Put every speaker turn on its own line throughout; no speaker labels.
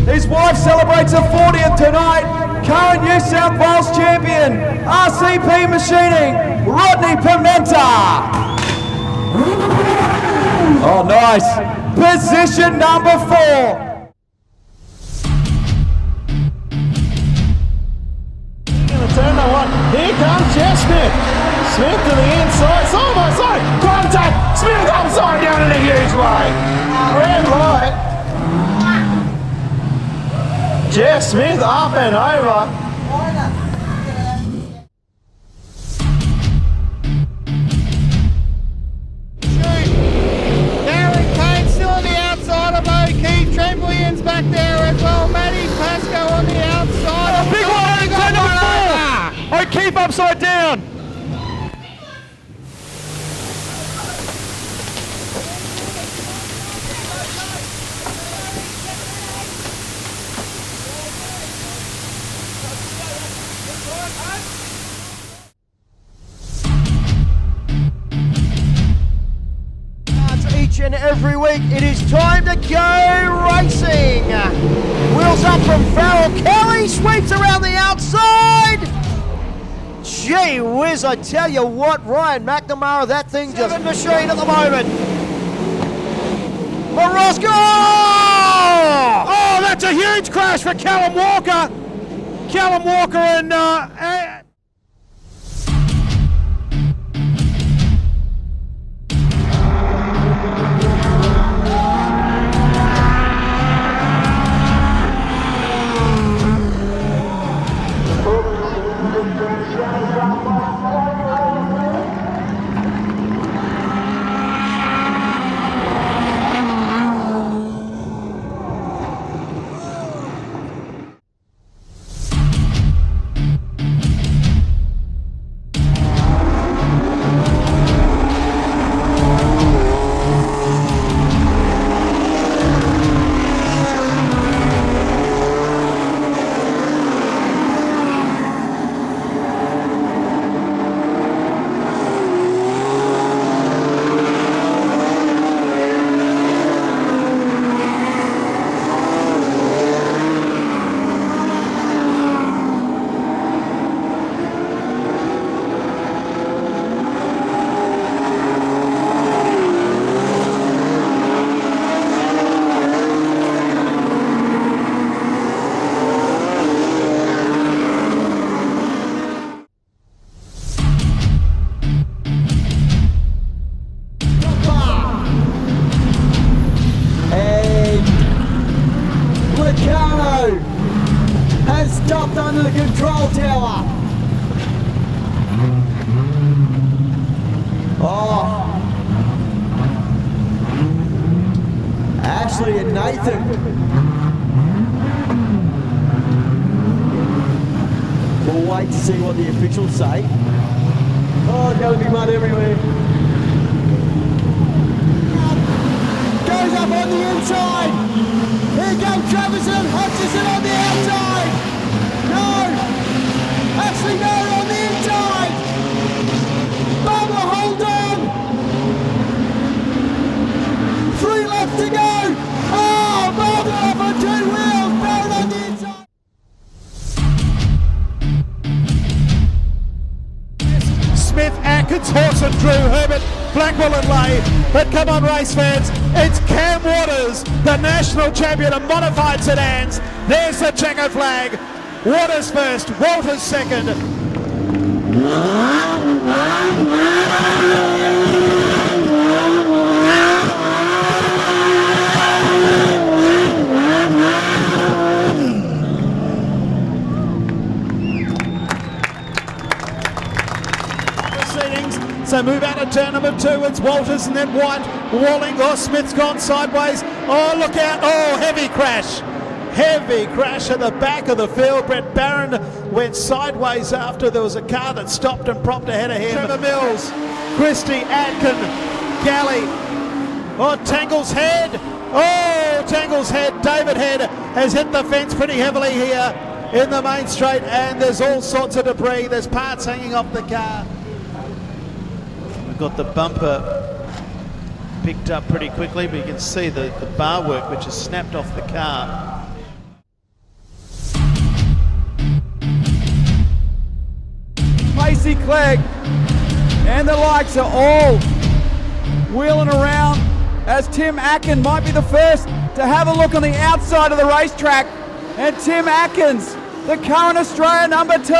His wife celebrates her 40th tonight. Current New South Wales champion, RCP Machining, Rodney Pimenta. Oh, nice. Position number 4.
Gonna turn the one. Here comes Jeff Smith. Smith to the inside. It's almost like contact. Smith upside down in a huge way. Red light. Jeff Smith up and over.
Back there as well, Matty Pascoe on the outside.
A big one into number 4. O'Keefe upside down.
Each and every week, it is time to go racing. Wheels up from Farrell. Kelly sweeps around the outside. Gee whiz, I tell you what, Ryan McNamara, that thing just machine at the moment. Morosco!
Oh, that's a huge crash for Callum Walker. Callum Walker and
has stopped under the control tower. Oh. Ashley and Nathan. We'll wait to see what the officials say. Oh, there's going to be mud everywhere. Goes up on the inside. Here comes Trevisan, Hutchison on the outside. No. Ashley Miller on the inside. Bubba, hold on. 3 left to go. Oh, Bubba up on 2 wheels. Barrett on the inside.
Smith, Atkins, Horson, Drew, Herbert, Blackwell and Lay. But come on, race fans, it's Cam Waters, the national champion of modified sedans. There's the checker flag. Waters first, Walters second. So move out of turn number 2, it's Walters and then White, Walling, oh Smith's gone sideways, oh look out, oh heavy crash at the back of the field. Brett Barron went sideways after there was a car that stopped and propped ahead of him. Trevor Mills, Christie, Atkin, Galley, oh Tangle's head, Oh, Tangle's head, David Head has hit the fence pretty heavily here in the main straight, and there's all sorts of debris. There's parts hanging off the car. We've got the bumper picked up pretty quickly, but you can see the bar work which has snapped off the car.
Pacey Clegg and the likes are all wheeling around as Tim Atkins might be the first to have a look on the outside of the racetrack. And Tim Atkins, the current Australia number 2,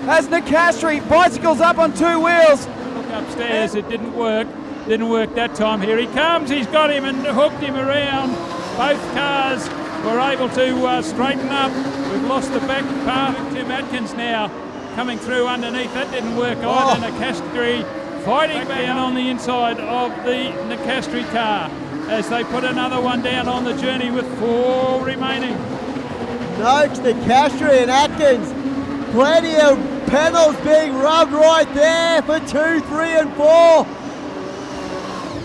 has Nicastri bicycles up on 2 wheels.
Look upstairs, it didn't work. Didn't work that time. Here he comes, he's got him and hooked him around. Both cars were able to straighten up. We've lost the back part of Tim Atkins now coming through underneath. That didn't work either. Nicastri fighting down on the inside of the Nicastri car as they put another one down on the journey with 4 remaining.
Noakes, Nicastri and Atkins. Plenty of panels being rubbed right there for 2, 3 and 4.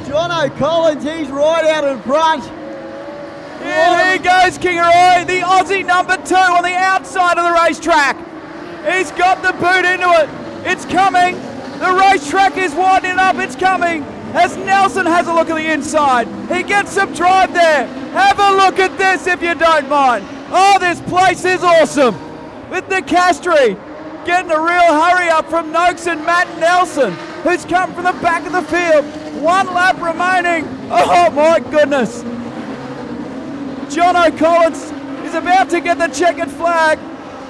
John O'Collins, he's right out in front.
And here goes Kingaroy, the Aussie number 2 on the outside of the racetrack. He's got the boot into it. It's coming. The racetrack is widening up. It's coming. As Nelson has a look at the inside. He gets some drive there. Have a look at this if you don't mind. Oh, this place is awesome. With Nicastri getting a real hurry up from Noakes and Matt Nelson, who's come from the back of the field. 1 lap remaining. Oh my goodness. John O'Collins is about to get the checkered flag.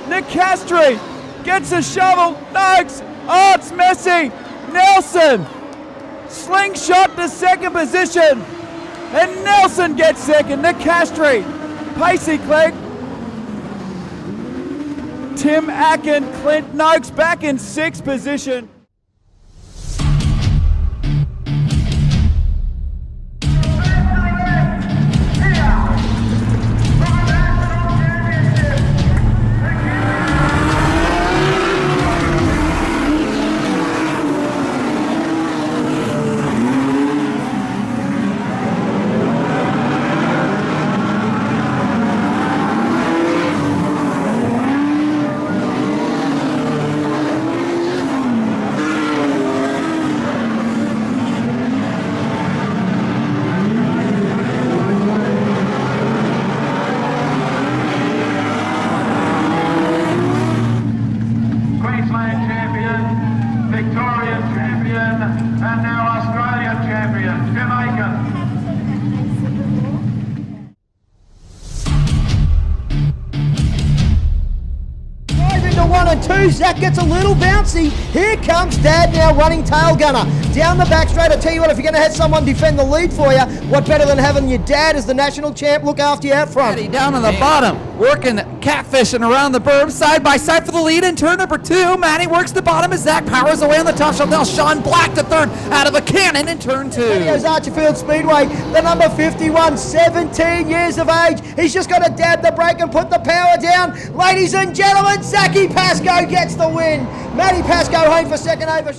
Nicastri gets a shovel. Noakes. Oh, it's messy. Nelson. Slingshot to second position. And Nelson gets second. Nicastri. Pacey Clegg. Tim Atkins, Clint Noakes back in 6th position.
Zach gets a little bouncy. Here comes Dad now running tail gunner. Down the back straight. I tell you what, if you're going to have someone defend the lead for you, what better than having your dad as the national champ look after you out front.
Daddy down on the bottom, working catfishing around the berm, side by side for the lead in turn number 2. Manny works the bottom as Zach powers away on the top shelf. Now Sean Black to third out of a cannon in turn 2.
Here's Archerfield Speedway, the number 51, 17 years of age. He's just got to dab the brake and put the power down. Ladies and gentlemen, Zachy Pascoe gets the win. Matty Pascoe home for second over.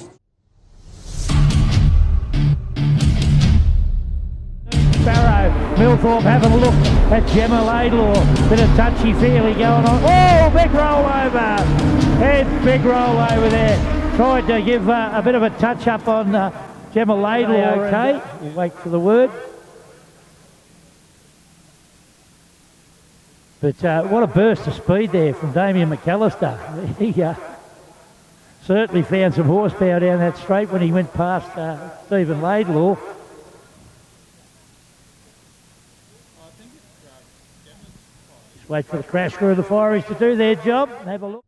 Barrow, Millthorpe having a look at Gemma Laidlaw. Bit of touchy-feely going on. Oh, big roll over. Head big roll over there. Tried to give a bit of a touch-up on Gemma Laidlaw. Okay, we'll wait for the word. But what a burst of speed there from Damien McAllister. He certainly found some horsepower down that straight when he went past Stephen Laidlaw. Just wait for the crash crew of the Fireys to do their job and have a look.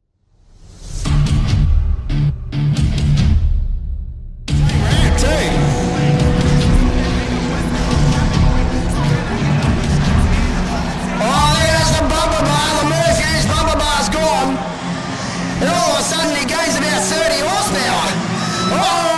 And all of a sudden he gains about 30 horsepower. Oh!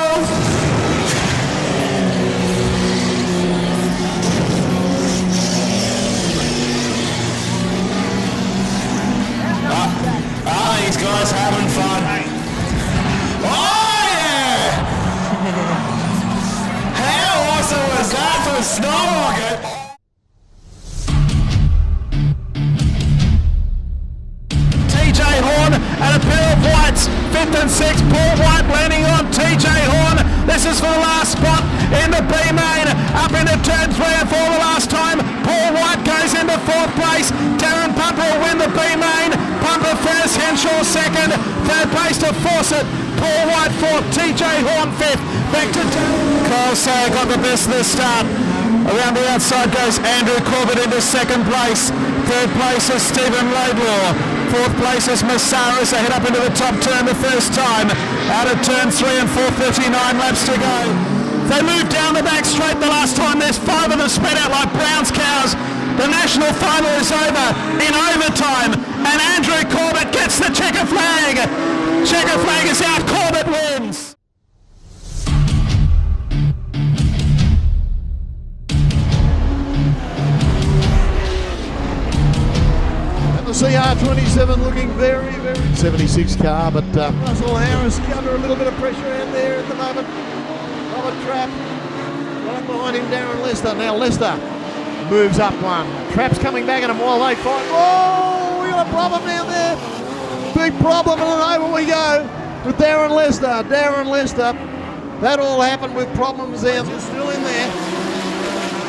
left and 6. Paul White landing on TJ Horn. This is for the last spot in the B main. Up into turn 3 and 4 the last time. Paul White goes into 4th place. Darren Pumper will win the B main. Pumper first, Henshaw second. 3rd place to Fawcett. Paul White 4th, TJ Horn 5th. Back to Kyle Sayer got the best of the start. Around the outside goes Andrew Corbett into 2nd place. 3rd place is Stephen Laidlaw. 4th place is Massaras. They head up into the top turn the first time. Out of turn 3 and 4, 39 laps to go. They moved down the back straight the last time. There's 5 of them spread out like Brown's cows. The national final is over in overtime. And Andrew Corbett gets the checker flag. Checker flag is out. Corbett wins.
The CR27 looking very, very 76 car, but Russell Harris under a little bit of pressure out there at the moment. Robert Trapp right behind him, Darren Lester. Now Lester moves up one. Trapp's coming back at him while they fight. Oh, we got a problem down there. Big problem, and over we go with Darren Lester. Darren Lester. That all happened with problems there. He's still in there.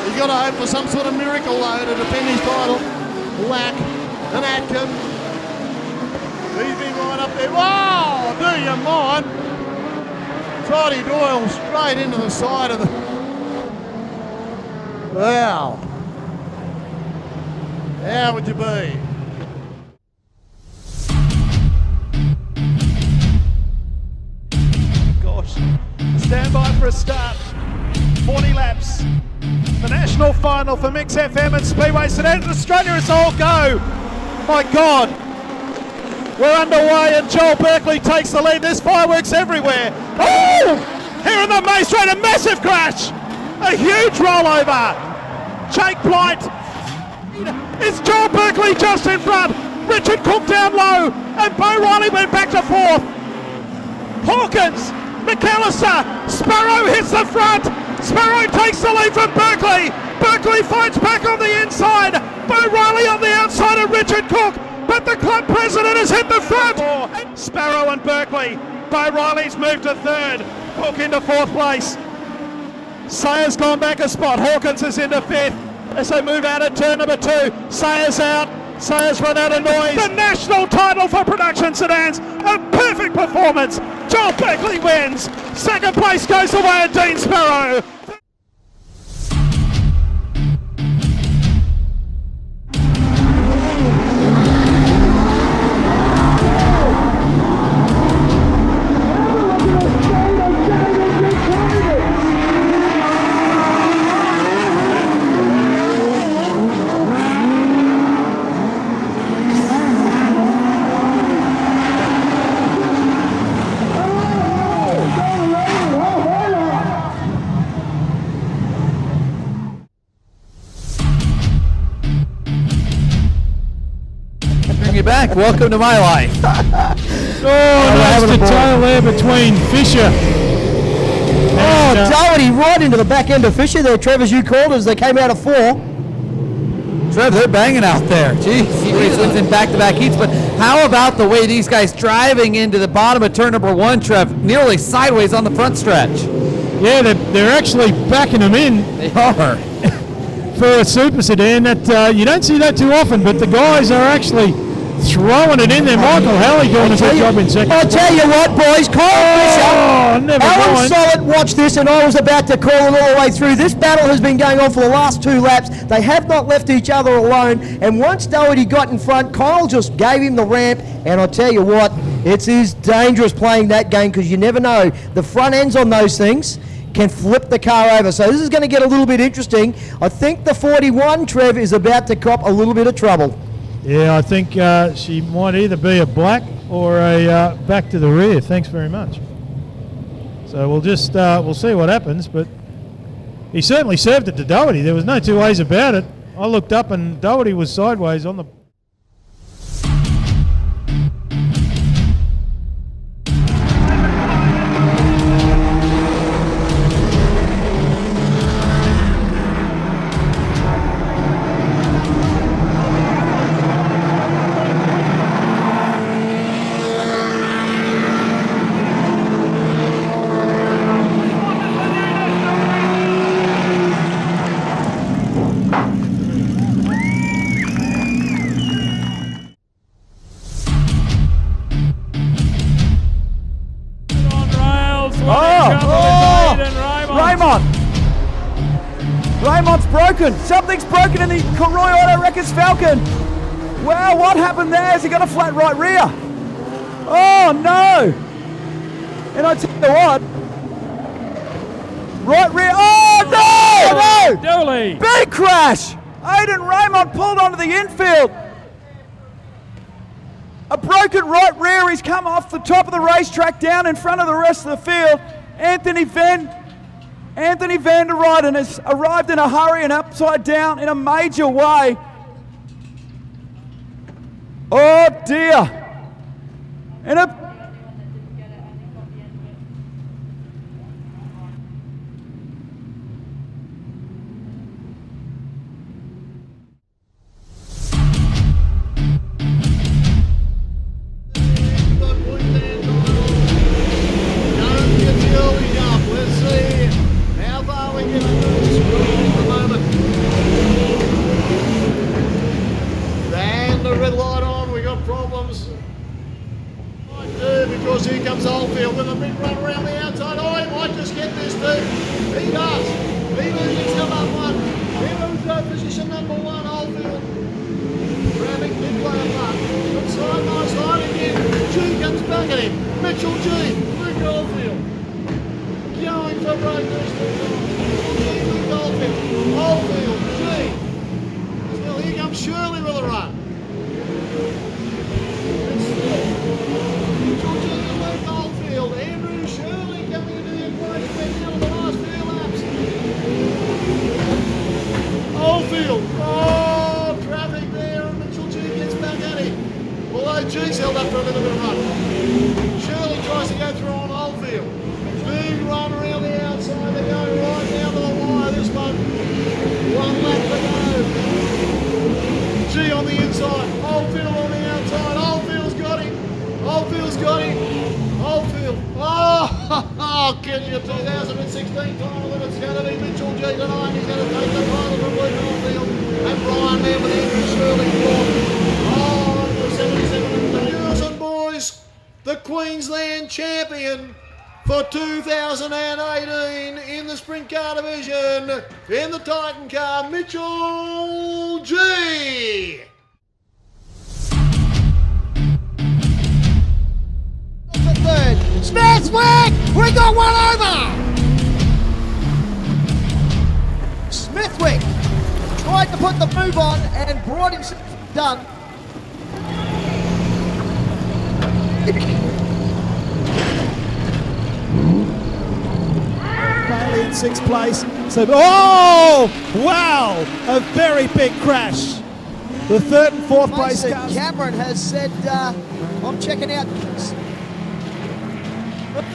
He's got to hope for some sort of miracle though to defend his title. Lack. And Atkin, he's been right up there. Wow, do you mind? Toddy Doyle straight into the side of the... Wow. How would you be? Gosh, stand by for a start. 40 laps. The national final for Mix FM and Speedway Sedan. Australia is all go. My God, we're underway and Joel Berkeley takes the lead. There's fireworks everywhere. Oh! Here in the main straight, a massive crash. A huge rollover. Jake Blight. It's Joel Berkeley just in front. Richard Cook down low. And Bo Riley went back to 4th. Hawkins, McAllister, Sparrow hits the front. Sparrow takes the lead from Berkeley. Berkeley fights back on the inside. Bo Riley on the outside of Richard Cook, but the club president has hit the front. Sparrow and Berkeley. Bo Riley's moved to 3rd. Cook into 4th place. Sayers gone back a spot. Hawkins is into 5th as they move out of turn number 2. Sayers out. Sayers run out of noise. The national title for production sedans. A perfect performance. Joel Berkeley wins. 2nd place goes away at Dean Sparrow.
Back. Welcome to my life.
Nice to tail there between Fisher.
Doherty right into the back end of Fisher there, Trev, as you called as they came out of 4.
Trev, they're banging out there. Jeez, he wins in back-to-back heats. But how about the way these guys driving into the bottom of turn number 1, Trev, nearly sideways on the front stretch?
Yeah, they're actually backing them in.
They are.
For a super sedan, that you don't see that too often, but the guys are actually throwing it in there. Michael Halley doing a good job in 2nd.
I'll tell you what, boys,
never
Alan
mind.
Solid watched this, and I was about to call it all the way through. This battle has been going on for the last 2 laps. They have not left each other alone, and once Doherty got in front, Kyle just gave him the ramp, and I'll tell you what, it is dangerous playing that game because you never know. The front ends on those things can flip the car over, so this is going to get a little bit interesting. I think the 41, Trev, is about to cop a little bit of trouble.
Yeah, I think she might either be a black or a back to the rear. Thanks very much. So we'll just we'll see what happens, but he certainly served it to Doherty. There was no two ways about it. I looked up and Doherty was sideways on the...
broken. Something's broken in the Roy Auto Wreckers Falcon. Wow, what happened there? Has he got a flat right rear? Oh no! And I tell you what, right rear. Oh no!
Dooley.
Big crash! Aidan Raymond pulled onto the infield. A broken right rear. He's come off the top of the racetrack down in front of the rest of the field. Anthony Van der Rijden has arrived in a hurry and upside down in a major way. Oh dear. And a
because here comes Oldfield with a big run around the outside. Oh, he might just get this too. He does. He loses number one. He loses position number one, Oldfield. Grabbing big player apart. From side by side again. G comes back at him. Mitchell G. Luke Oldfield. Going for progress. Luke Oldfield. Oldfield. G. Still, here comes Shirley with a run. Andrew Shirley coming into the equation now in the last few laps. Oldfield, oh, traffic there, and Mitchell G gets back at him. Although G's held up for a little bit of run. Shirley tries to go through on Oldfield. Big run around the outside, they're going right down to the wire this one. One lap to go. G on the inside, Oldfield on the outside, Oldfield's got him. Oldfield's got him. Oldfield. Oh, getting a 2016 title, and it's going to be Mitchell G tonight. He's going to take the title from Luke Oldfield. And Brian there with Andrew Shirley. Oh, number 77. The Newson boys, the Queensland champion for 2018 in the sprint car division in the Titan car, Mitchell G.
Third. Smithwick! We got one over! Smithwick tried to put the move on and brought himself done.
Bailey in sixth place. So, oh, wow, a very big crash. The third and fourth place
Mason
cars.
Cameron has said, I'm checking out.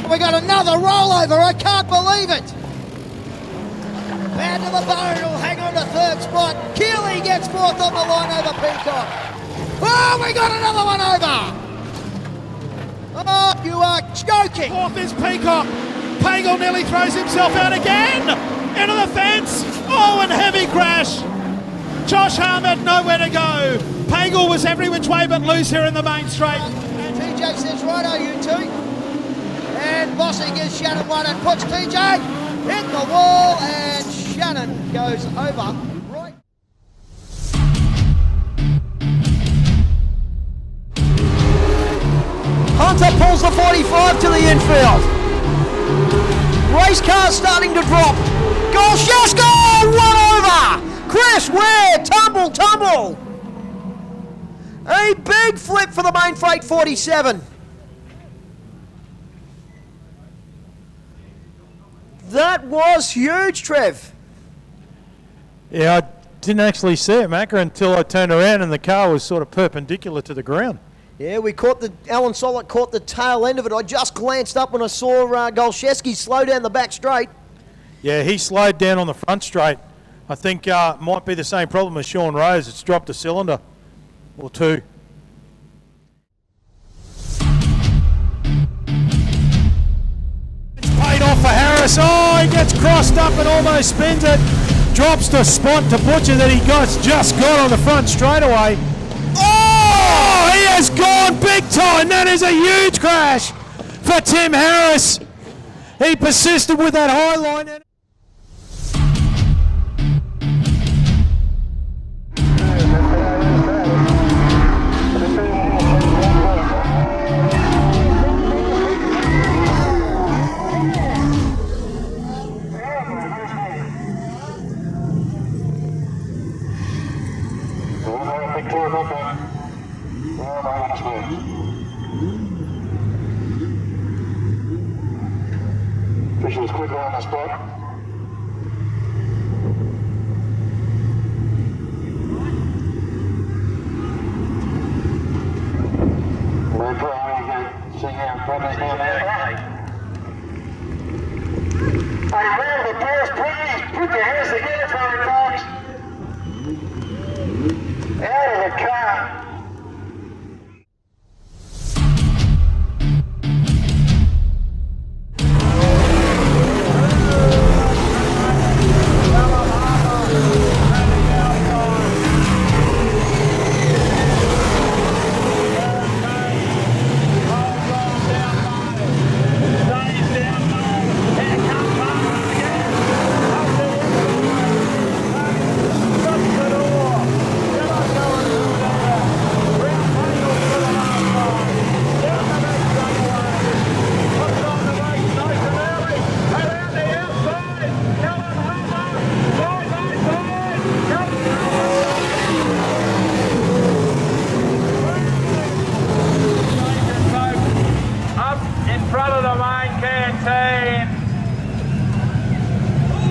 We got another rollover, I can't believe it. Bad to the bone, will hang on to third spot. Keeley gets fourth on the line over Peacock. Oh, we got another one over. Oh, you are joking.
Fourth is Peacock. Pagel nearly throws himself out again. Into the fence. Oh, and heavy crash. Josh Harm had nowhere to go. Pagel was every which way but loose here in the main straight.
TJ says, right are you two? And Bossy gives Shannon one and puts TJ in the wall, and Shannon goes over. Right. Hunter pulls the 45 to the infield. Race car starting to drop. Golshasko, one over. Chris Ware, tumble. A big flip for the main freight 47. That was huge, Trev.
Yeah, I didn't actually see it, Macca, until I turned around and the car was sort of perpendicular to the ground.
Yeah, Alan Sollitt caught the tail end of it. I just glanced up when I saw Golszewski slow down the back straight.
Yeah, he slowed down on the front straight. I think might be the same problem as Sean Rose. It's dropped a cylinder or two. Paid off for Harris. Oh, he gets crossed up and almost spins it. Drops the spot to Butcher that he just got on the front straightaway. Oh, he has gone big time. That is a huge crash for Tim Harris. He persisted with that high line.
Officials quickly on the spot. We're trying to see how problems down there. Hey, round the applause, please. Put your hands together for the folks. Out of the car.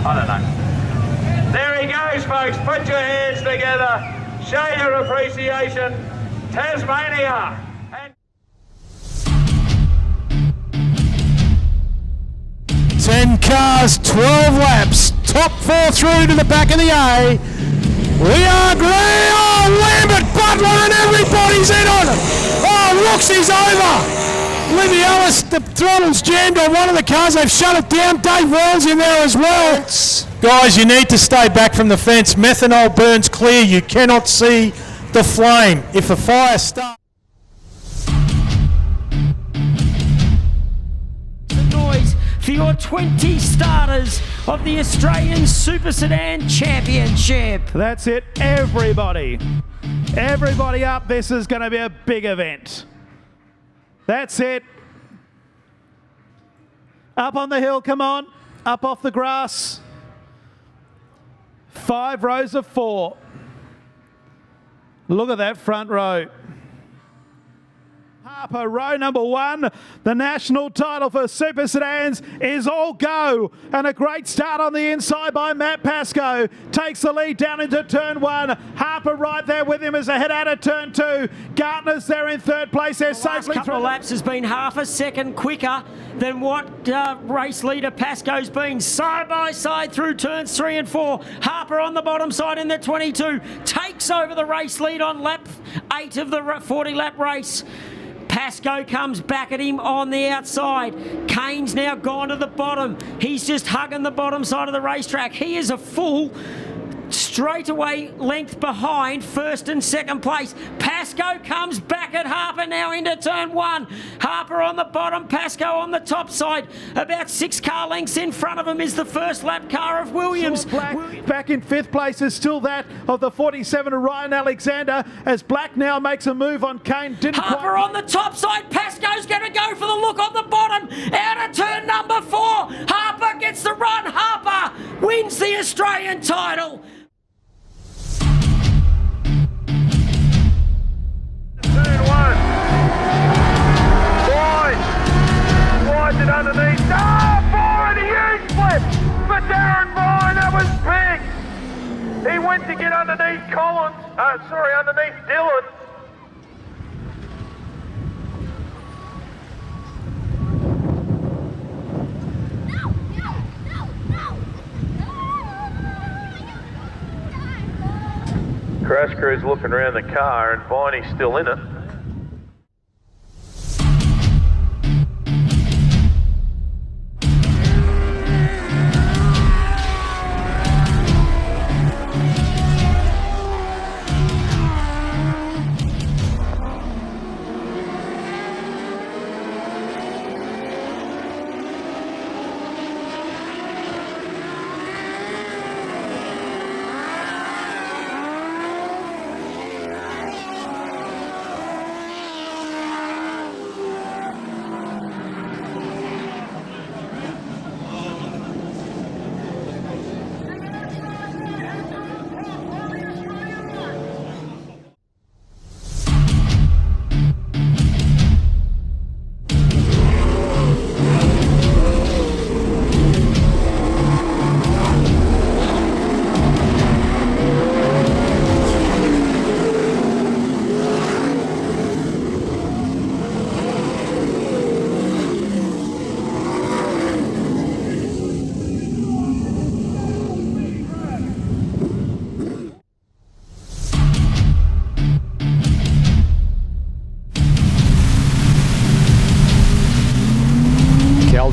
I don't know. There he goes, folks. Put your hands together. Show your appreciation. Tasmania. And
10 cars, 12 laps. Top 4 through to the back of the A. We are green. Oh, Lambert, Butler, and everybody's in on it. Oh, Roxy's over. Livy Ellis, the throttle's jammed on one of the cars. They've shut it down. Dave Wells in there as well. Guys, you need to stay back from the fence. Methanol burns clear. You cannot see the flame. If a fire starts...
Noise for your 20 starters of the Australian Super Sedan Championship.
That's it, everybody. Everybody up. This is going to be a big event. That's it. Up on the hill, come on. Up off the grass. 5 rows of 4. Look at that front row. Harper, row number 1. The national title for Super Sedans is all go. And a great start on the inside by Matt Pascoe. Takes the lead down into turn 1. Harper right there with him as they head out of turn 2. Gartner's there in 3rd place. They're safely
couple of laps has been half a second quicker than what race leader Pascoe's been. Side by side through turns 3 and 4. Harper on the bottom side in the 22. Takes over the race lead on lap 8 of the 40-lap race. Pascoe comes back at him on the outside. Kane's now gone to the bottom. He's just hugging the bottom side of the racetrack. He is a full straightaway length behind 1st and 2nd place. Pascoe comes back at Harper now into turn 1. Harper on the bottom, Pascoe on the top side. About 6 car lengths in front of him is the first lap car of Williams.
Black back in 5th place is still that of the 47 of Ryan Alexander as Black now makes a move on Kane.
Harper on the top side. Pascoe's going to go for the look on the bottom. Out of turn number 4. Harper gets the run. Harper wins the Australian title.
turn 1. Slides it underneath. Oh, 4 and a huge flip for Darren Bryan. That was big. He went to get underneath Collins. Underneath Dillon. Crash crew's looking around the car and Viney's still in it.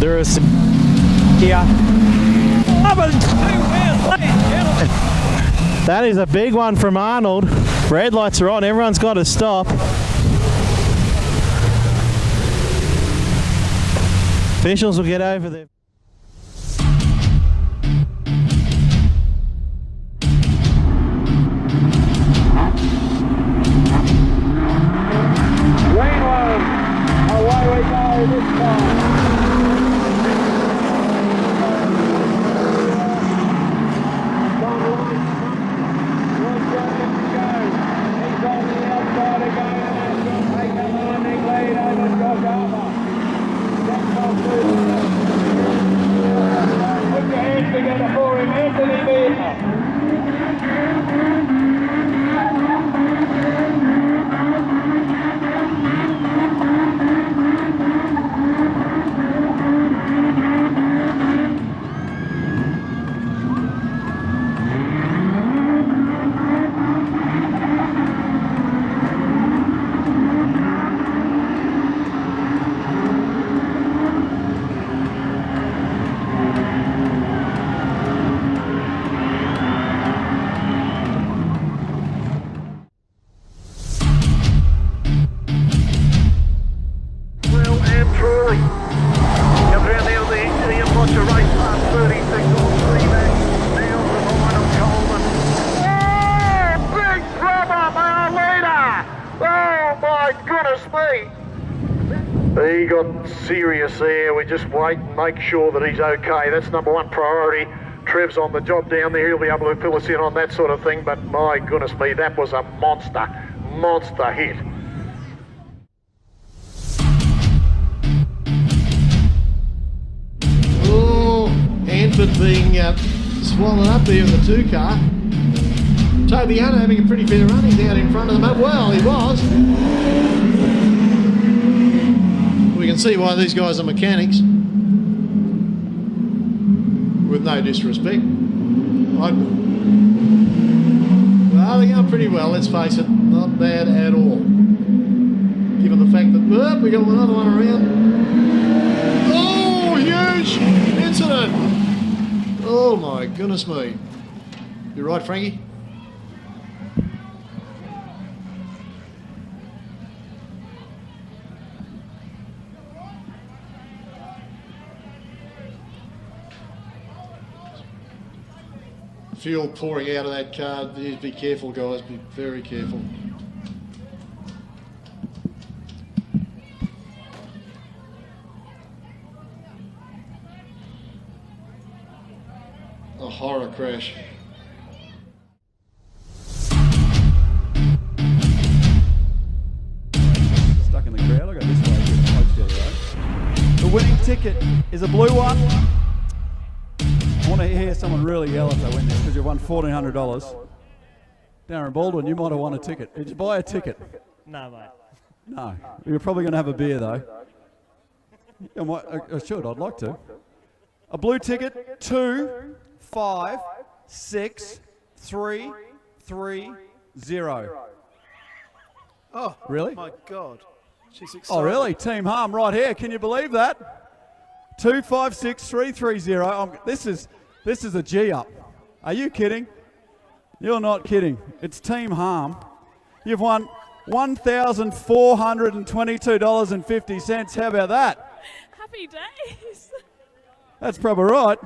There is here. That is a big one from Arnold. Red lights are on. Everyone's got to stop. Officials will get over there.
Away we go this time.
He got serious there. We just wait and make sure that he's okay. That's number one priority. Trev's on the job down there. He'll be able to fill us in on that sort of thing. But my goodness me, that was a monster hit.
Oh, Hanford being swollen up there in the 2-car. Tobiano having a pretty fair run. He's out in front of them. Well, he was. We can see why these guys are mechanics. With no disrespect. Well, they're going pretty well, let's face it. Not bad at all. Given the fact that we got another one around. Oh, huge incident. Oh my goodness me. You're right, Frankie? Fuel pouring out of that car. Be careful, guys. Be very careful. A horror crash.
Stuck in the crowd. I'll go this way. The winning ticket is a blue one. I want to hear someone really yell if they win this because you've won $1,400. Darren Baldwin, you might have won a ticket. Did you buy a ticket?
No, mate.
No. You're probably going to have a beer though. I should. I'd like to. A blue ticket, 2, 5, 6, 3, 3, 0.
Oh,
really?
My God. She's excited.
Oh, really? Team Harm right here. Can you believe that? 2, 5, 6, 3, 3, 0. This is a G up. Are you kidding? You're not kidding. It's Team Harm. You've won $1,422.50. How about that?
Happy days.
That's probably right.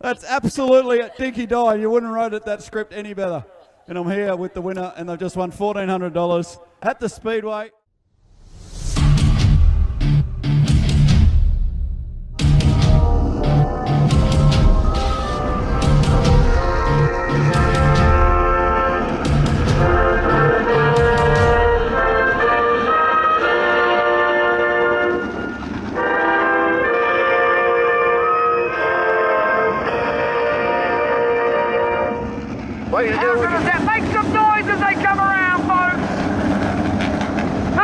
That's absolutely a dinky die. You wouldn't write it that script any better. And I'm here with the winner, and they've just won $1,400 at the Speedway.
Make some noise as they come around, folks. 2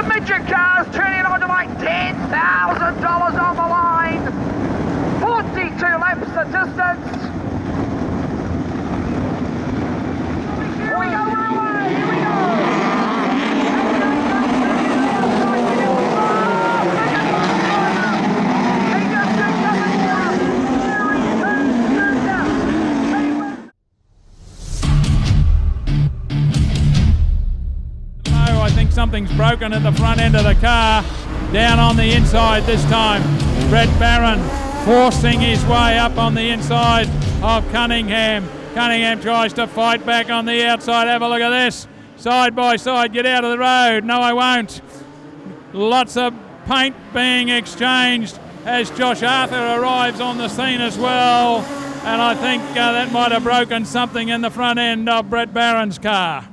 broken at the front end of the car. Down on the inside this time. Brett Barron forcing his way up on the inside of Cunningham. Cunningham tries to fight back on the outside. Have a look at this. Side by side, get out of the road. No, I won't. Lots of paint being exchanged as Josh Arthur arrives on the scene as well. And I think that might have broken something in the front end of Brett Barron's car.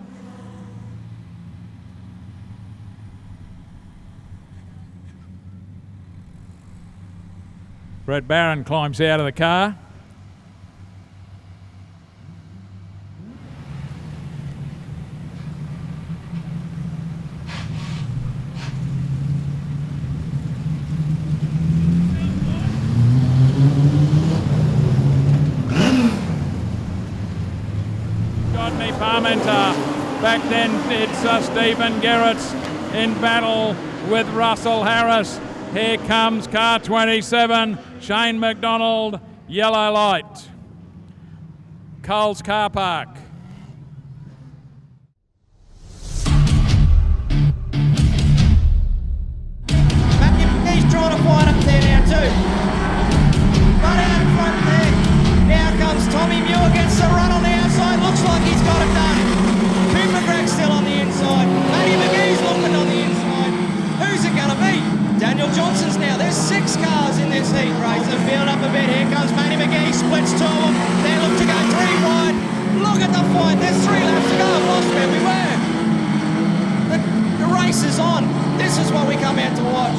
Brett Barron climbs out of the car. Rodney Parmenter. Back then it's Stephen Gerrits in battle with Russell Harris. Here comes car 27, Shane McDonald, yellow light. Coles Car Park.
He's trying to fight up there now too. But out in front there. Now comes Tommy Muir, gets the run on the outside. Looks like he's got it done. Cooper Gregg still on the inside. Matty McGee's looking on the inside. Who's it going to be? Daniel Johnson's now. There's 6 cars in this heat race. The field up a bit. Here comes Matty McGee. Splits 2 of them. They look to go 3 wide. Look at the fight. There's 3 laps to go. I've lost where we were. The race is on. This is what we come out to watch.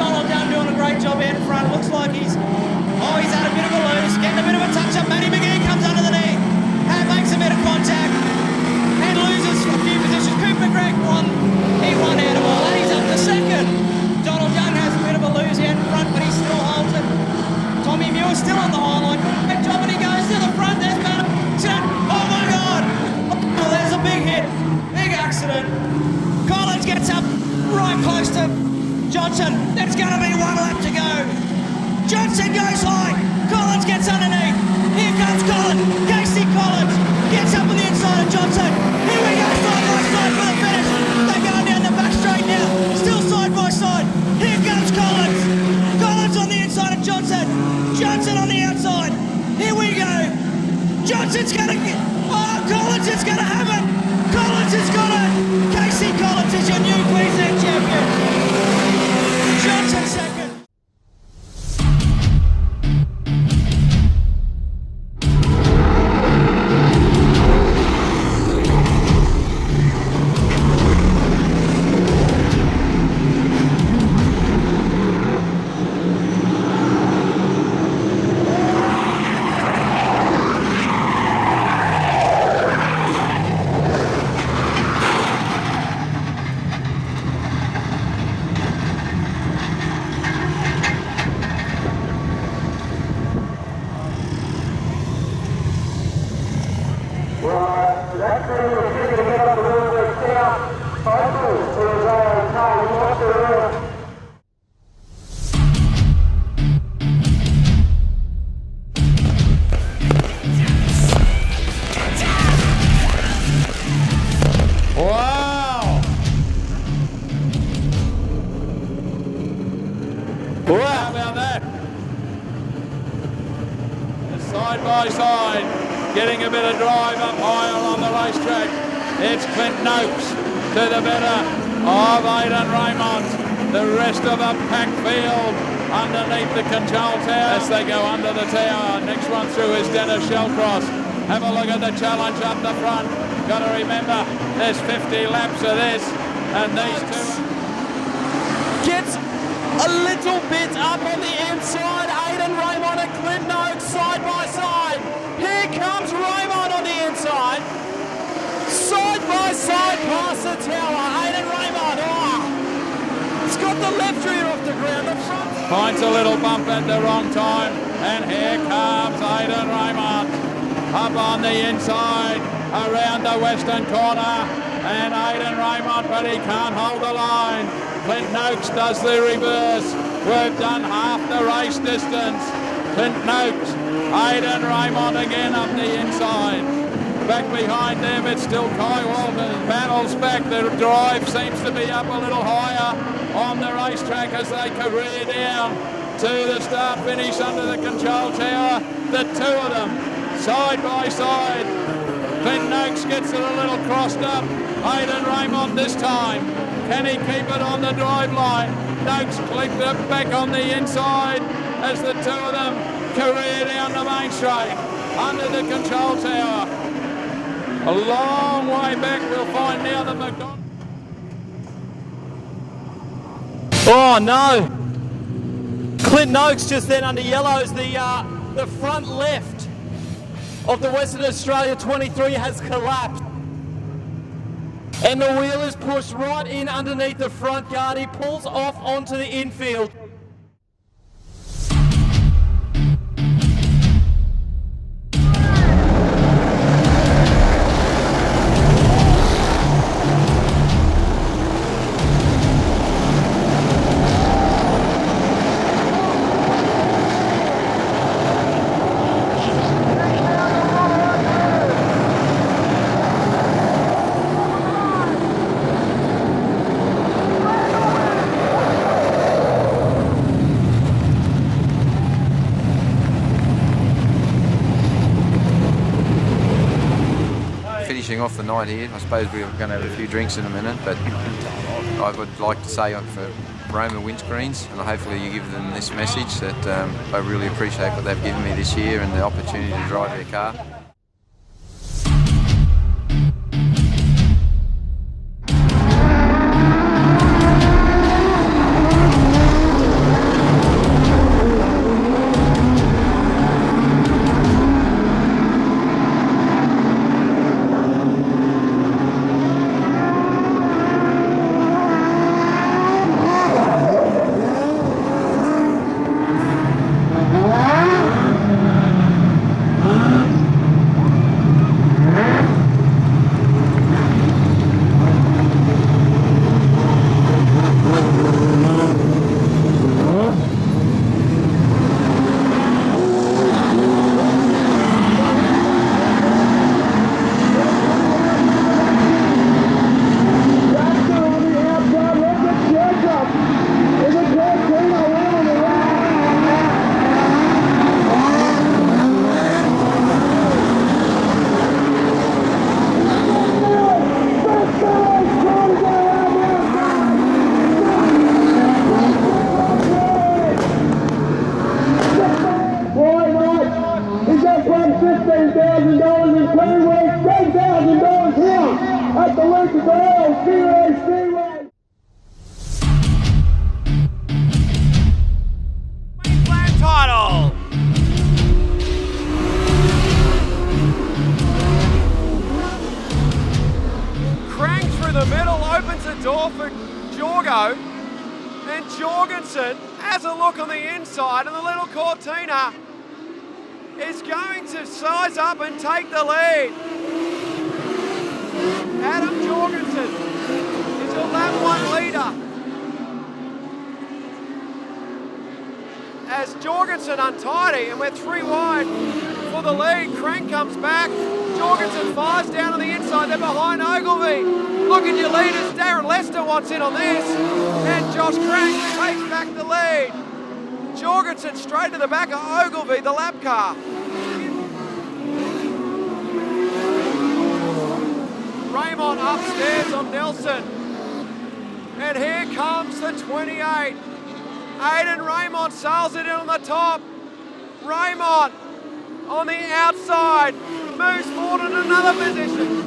Donald Dunn doing a great job out in front. Looks like he's had a bit of a lose. Getting a bit of a touch-up. Matty McGee comes under the knee. And makes a bit of contact. And loses a few positions. Cooper Gregg won. He won out of all. And he's up to second. Donald Young has a bit of a lose out in front, but he still holds it. Tommy Muir still on the high line. Good job, and he goes to the front. There's Matt. Oh my God! Oh, there's a big hit. Big accident. Collins gets up right close to Johnson. There's going to be 1 lap to go. Johnson goes high. Collins gets underneath. Here comes Collins. Casey Collins gets up on the inside of Johnson. Here we go, side by side for the finish. They're going down the back straight now. Still side by side. Here comes Collins. Collins on the inside of Johnson. Johnson on the outside. Here we go. Johnson's going to get... Oh, Collins is going to have it. Collins has got it. Casey Collins is your new Queensland champion. Johnson second.
Side by side, getting a bit of drive up higher on the racetrack. It's Clint Noakes to the better of Aidan Raymond. The rest of a packed field underneath the control tower as they go under the tower. Next one through is Dennis Shellcross. Have a look at the challenge up the front. Got to remember, there's 50 laps of this, and these two
Gets a little bit up on the inside. Aidan Raymond and Clint Noakes side by side. Here comes Raymond on the inside. Side by side past the tower. Aidan Raymond, he's got the left rear off the ground. The front
finds a little bump at the wrong time, and here comes Aidan Raymond up on the inside around the western corner, and Aidan Raymond, but he can't hold the line. Clint Noakes does the reverse. We've done half the race distance. Clint Noakes, Aidan Raymond again up the inside. Back behind them, it's still Kai Walters. Battles back. The drive seems to be up a little higher on the racetrack as they career down to the start finish under the control tower. The two of them side by side. Clint Noakes gets it a little crossed up. Aidan Raymond this time. Can he keep it on the drive line? Noakes clipped it back on the inside as the two of them career down the main straight under the control tower. A long way back, we'll find now that McDonald.
Oh no! Clint Noakes just then under yellows. The front left of the Western Australia 23 has collapsed. And the wheel is pushed right in underneath the front guard. He pulls off onto the infield.
Finishing off the night here, I suppose we're going to have a few drinks in a minute, but I would like to say for Roma Windscreens, and hopefully you give them this message that I really appreciate what they've given me this year and the opportunity to drive their car.
And Jorgensen has a look on the inside, and the little Cortina is going to size up and take the lead. Adam Jorgensen is your lap one leader. As Jorgensen untidy, and we're 3 wide for the lead. Crank comes back. Jorgensen fires down on the inside. They're behind Ogilvie. Look at your leaders. Darren Lester wants in on this. And Josh Crank takes back the lead. Jorgensen straight to the back of Ogilvie, the lap car. Raymond upstairs on Nelson. And here comes the 28. Aidan Raymond sails it in on the top. Raymond on the outside moves forward in another position.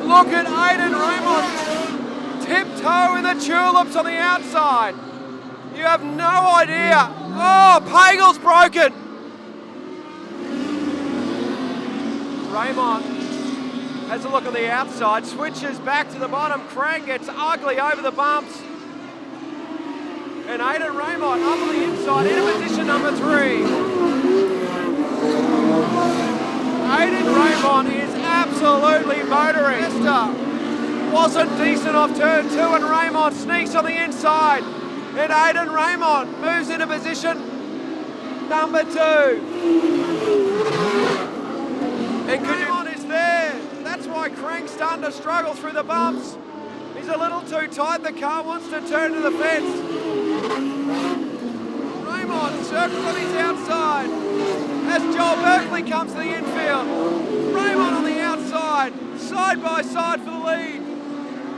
Look at Aidan Raymond tiptoe in the tulips on the outside. You have no idea. Oh, Pagel's broken. Raymond has a look on the outside, switches back to the bottom. Crank gets ugly over the bumps. And Aidan Raymond up on the inside into position number 3. Aidan Raymond is absolutely motoring. Lester wasn't decent off turn 2, and Raymond sneaks on the inside. And Aidan Raymond moves into position number 2. Raymond is there. That's why Crank's starting to struggle through the bumps. He's a little too tight. The car wants to turn to the fence. Raymond circles on his outside as Joel Berkeley comes to the infield. Raymond on the outside, side by side for the lead.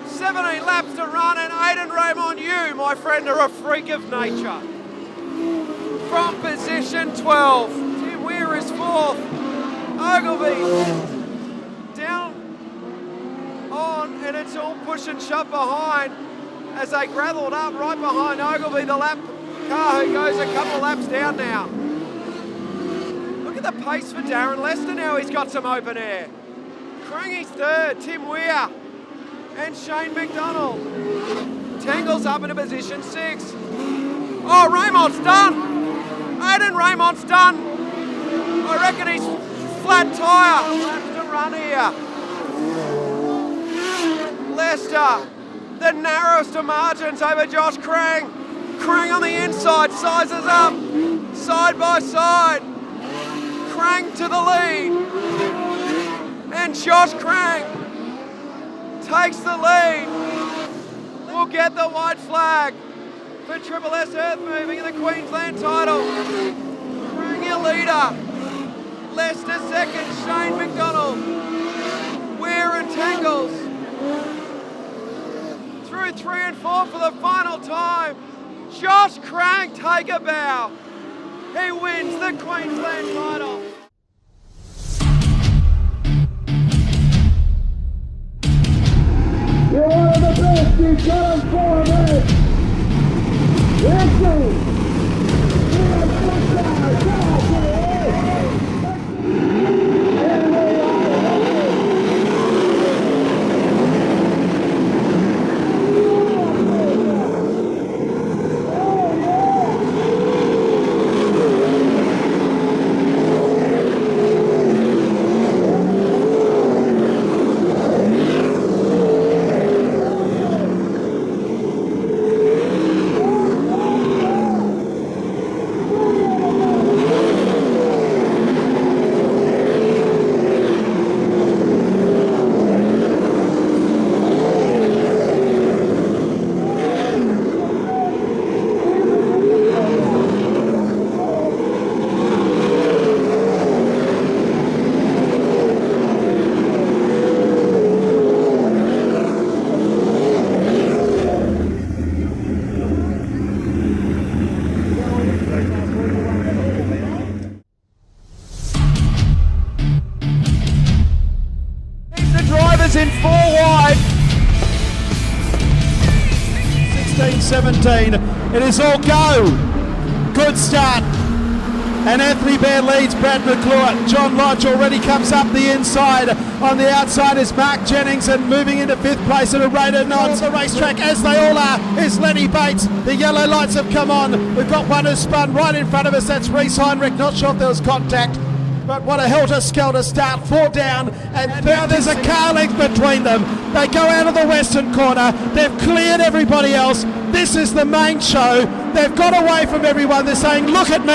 17 laps to run, and Aidan Raymond, you, my friend, are a freak of nature. From position 12, Tim Weir is fourth. Ogilvy down on, and it's all push and shove behind as they gravelled up right behind Ogilvy, the lap car who goes a couple of laps down now. Look at the pace for Darren Lester now, he's got some open air. Crangy's third, Tim Weir and Shane McDonald. Tangles up into position 6. Oh, Raymond's done. Aidan Raymond's done. I reckon he's flat tyre. Laps to run here. Lester, the narrowest of margins over Josh Crang. Crang on the inside, sizes up, side by side. Crang to the lead. And Josh Crang takes the lead. We'll get the white flag for Triple S Earth Moving in the Queensland title. Crang your leader. Lester second, Shane McDonald. Weir and Tangles. Through 3 and 4 for the final time. Josh Crang take a bow. He wins the Queensland title.
You're one of the best, you've got them forward. Excellent.
In 4 wide.
16-17. It is all go. Good start. And Anthony Bear leads Brad McClure. John Lodge already comes up the inside. On the outside is Mark Jennings, and moving into 5th place at a rate of knots. On the racetrack, as they all are, is Lenny Bates. The yellow lights have come on. We've got one who's spun right in front of us. That's Reese Heinrich. Not sure if there was contact. But what a helter-skelter start, 4 down, and now there's a car length between them. They go out of the western corner, they've cleared everybody else. This is the main show. They've got away from everyone. They're saying, look at me,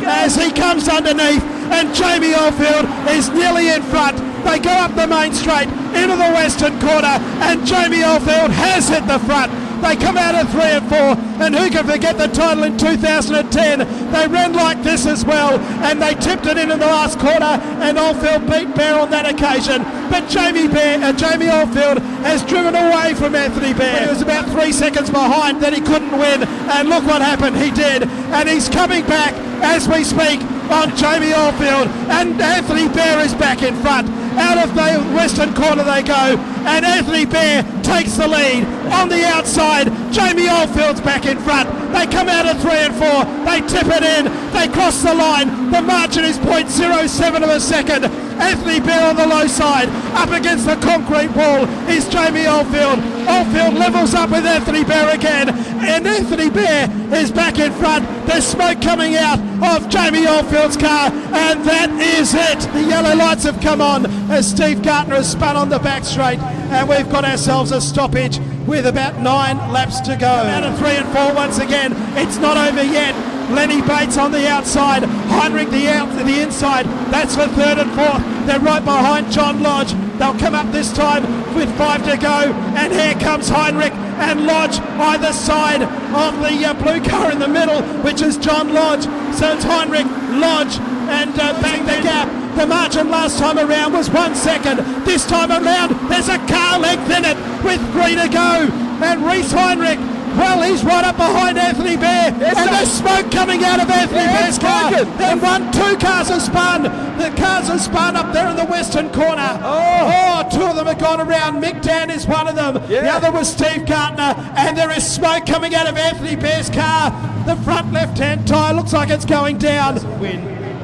as he comes underneath, and Jamie Oldfield is nearly in front. They go up the main straight into the western corner, and Jamie Oldfield has hit the front. They come out of 3 and 4, and who can forget the title in 2010? They ran like this as well, and they tipped it into the last quarter, and Oldfield beat Bear on that occasion. But Jamie Oldfield has driven away from Anthony Bear. He was about 3 seconds behind that he couldn't win, and look what happened, he did. And he's coming back as we speak on Jamie Oldfield, and Anthony Bear is back in front. Out of the western corner they go, and Anthony Bear takes the lead. On the outside, Jamie Oldfield's back in front. They come out of 3 and 4, they tip it in, they cross the line. The margin is 0.07 of a second. Anthony Bear on the low side, up against the concrete wall is Jamie Oldfield. Oldfield levels up with Anthony Bear again, and Anthony Bear is back in front. There's smoke coming out of Jamie Oldfield's car, and that is it. The yellow lights have come on as Steve Gartner has spun on the back straight, and we've got ourselves a stoppage with about 9 laps to go. Out of 3 and 4 once again. It's not over yet. Lenny Bates on the outside, Heinrich the inside. That's for 3rd and 4th. They're right behind John Lodge. They'll come up this time with 5 to go. And here comes Heinrich and Lodge either side of the blue car in the middle, which is John Lodge. So it's Heinrich, Lodge, and back the gap. The margin last time around was 1 second. This time around, there's a car length in it with 3 to go. And Reese Heinrich, well, he's right up behind Anthony Bear. And there's smoke coming out of Anthony Bear's car. Then 2 cars have spun. The cars have spun up there in the western corner. Oh, 2 of them have gone around. Mick Dan is one of them. The other was Steve Gartner. And there is smoke coming out of Anthony Bear's car. The front left-hand tyre looks like it's going down.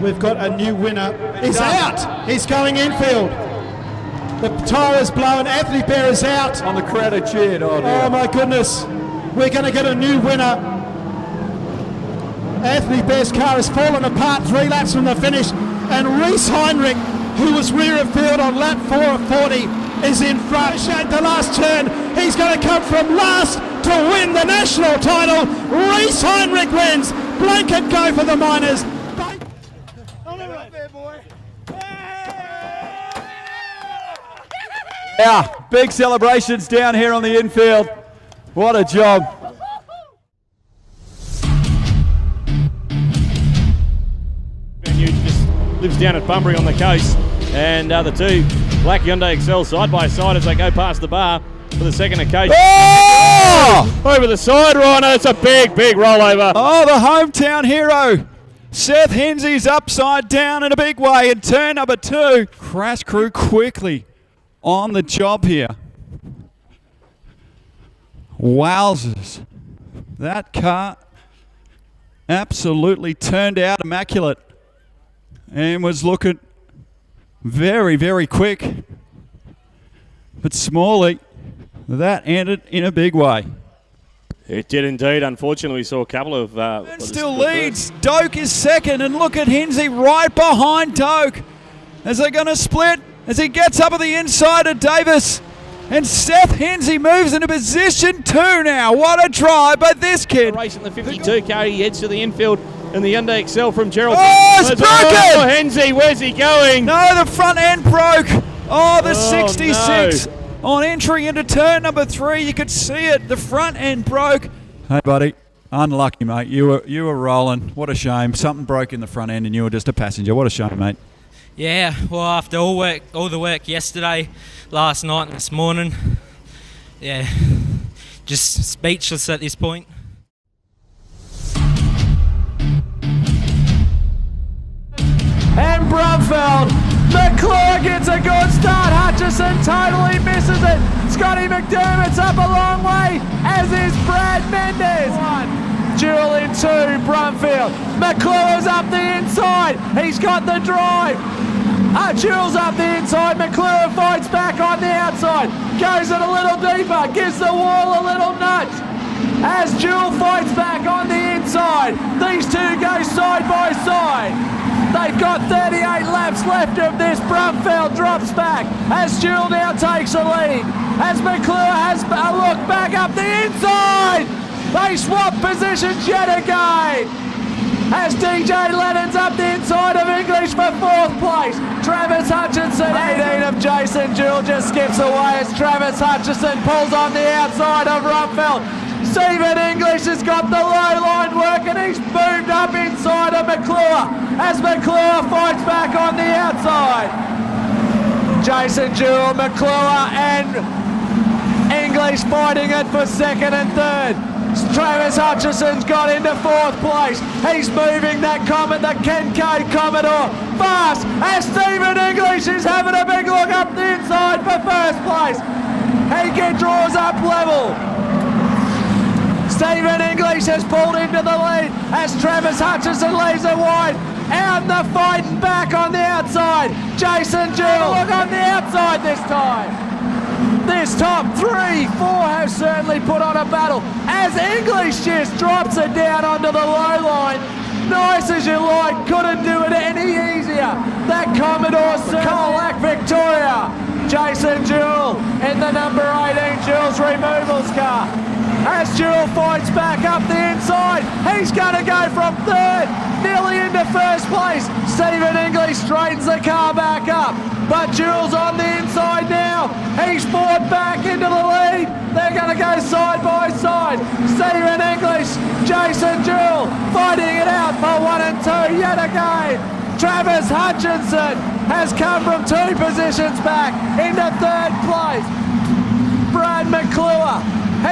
We've got a new winner. He's out. He's going infield. The tyre is blown. Anthony Bear is out.
On the crowded cheered.
Oh my goodness. We're going to get a new winner. Anthony Bear's car has fallen apart 3 laps from the finish. And Reese Heinrich, who was rear of field on lap 4 of 40, is in front. At the last turn, he's going to come from last to win the national title. Reese Heinrich wins. Blanket go for the Miners.
Yeah, big celebrations down here on the infield. What a job.
Venue just lives down at Bunbury on the coast, and the 2 black Hyundai Excel side by side as they go past the bar for the second occasion.
Oh!
Over the side, Rhino. It's a big rollover.
Oh, the hometown hero. Seth Hensley's upside down in a big way in turn number 2. Crash crew quickly on the job here. Wowzers. That car absolutely turned out immaculate and was looking very quick. But Smalley, that ended in a big way.
It did indeed. Unfortunately, we saw a couple of...
still leads. Doak is second, and look at Hensley right behind Doak. As they're going to split, as he gets up at the inside of Davis. And Seth Hensley moves into position 2 now. What a drive by this kid.
Racing the 52 car, he heads to the infield in the Hyundai Excel from Gerald.
Oh, it's broken!
Oh, Hensley, where's he going?
No, the front end broke. Oh, the 66
no.
On entry into turn number 3. You could see it. The front end broke. Hey, buddy. Unlucky, mate. You were rolling. What a shame. Something broke in the front end and you were just a passenger. What a shame, mate.
Yeah, well, after all the work yesterday, last night and this morning, yeah, just speechless at this point.
And Brumfeld, McClure gets a good start. Hutchison totally misses it. Scotty McDermott's up a long way, as is Brad Mendes. Jewel in 2, Brumfield. McClure's up the inside. He's got the drive. Jewel's up the inside. McClure fights back on the outside. Goes it a little deeper. Gives the wall a little nudge. As Jewel fights back on the inside. These 2 go side by side. They've got 38 laps left of this. Brumfeld drops back as Jewel now takes the lead. As McClure has a look back up the inside. They swap positions yet again. As DJ Lennon's up the inside of English for 4th place. Travis Hutchinson, 18 of Jason Jewell, just skips away as Travis Hutchinson pulls on the outside of Rumpfeld. Stephen English has got the low line work and he's moved up inside of McClure as McClure fights back on the outside. Jason Jewell, McClure and English fighting it for 2nd and 3rd. Travis Hutchison's got into 4th place. He's moving that the Kincaid Commodore fast as Stephen English is having a big look up the inside for 1st place. He draws up level. Stephen English has pulled into the lead as Travis Hutchison leaves it wide. Out the fighting back on the outside. Jason Jewell, look on the outside this time. This top 3, 4 have certainly put on a battle as English just drops it down onto the low line. Nice as you like, couldn't do it any easier. That Commodore Colac Victoria. Jason Jewell in the number 18 Jewell's removals car.
as Jewel fights back up the inside. He's going to go from third, nearly into first place. Stephen English straightens the car back up, but Jewel's on the inside now. He's fought back into the lead. They're going to go side by side. Stephen English, Jason Jewel fighting it out for 1 and 2 yet again. Travis Hutchinson has come from 2 positions back into third place. Brad McClure,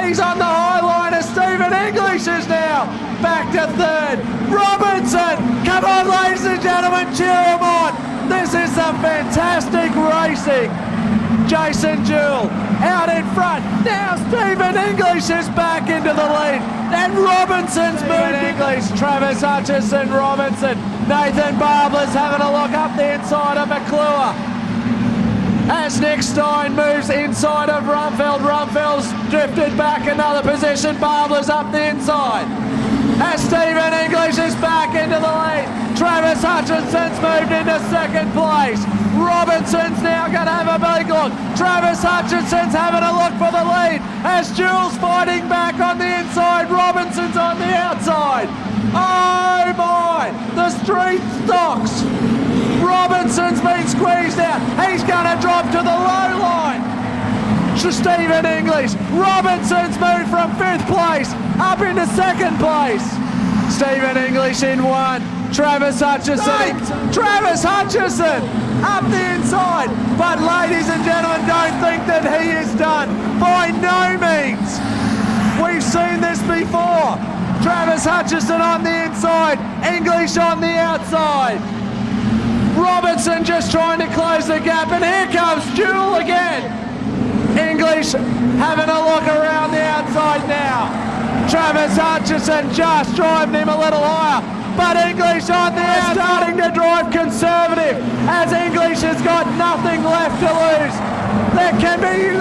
he's on the high line as Stephen English is now back to third. Robinson, come on ladies and gentlemen, cheer him on. This is some fantastic racing. Jason Jewel out in front. Now Stephen English is back into the lead. And Robinson's moved. English, Travis Hutchison, Robinson. Nathan Barbler's having a look up the inside of McClure. As Nick Stein moves inside of Rumfeld. Rumfeld's drifted back another position. Barbler's up the inside. As Stephen English is back into the lead. Travis Hutchinson's moved into second place. Robinson's now going to have a big look. Travis Hutchinson's having a look for the lead as Jewel's fighting back on the inside. Robinson's on the outside. Oh my, the street stocks. Robinson's been squeezed out. He's going to drop to the low line. Stephen English. Robinson's moved from 5th place up into 2nd place. Stephen English in 1. Travis Hutchison. Travis Hutchison up the inside. But ladies and gentlemen, don't think that he is done. By no means. We've seen this before. Travis Hutchison on the inside. English on the outside. Robinson just trying to close the gap. And here comes Jewel again. English having a look around the outside now. Travis Hutchison just driving him a little higher. But English on there starting to drive conservative as English has got nothing left to lose. There can be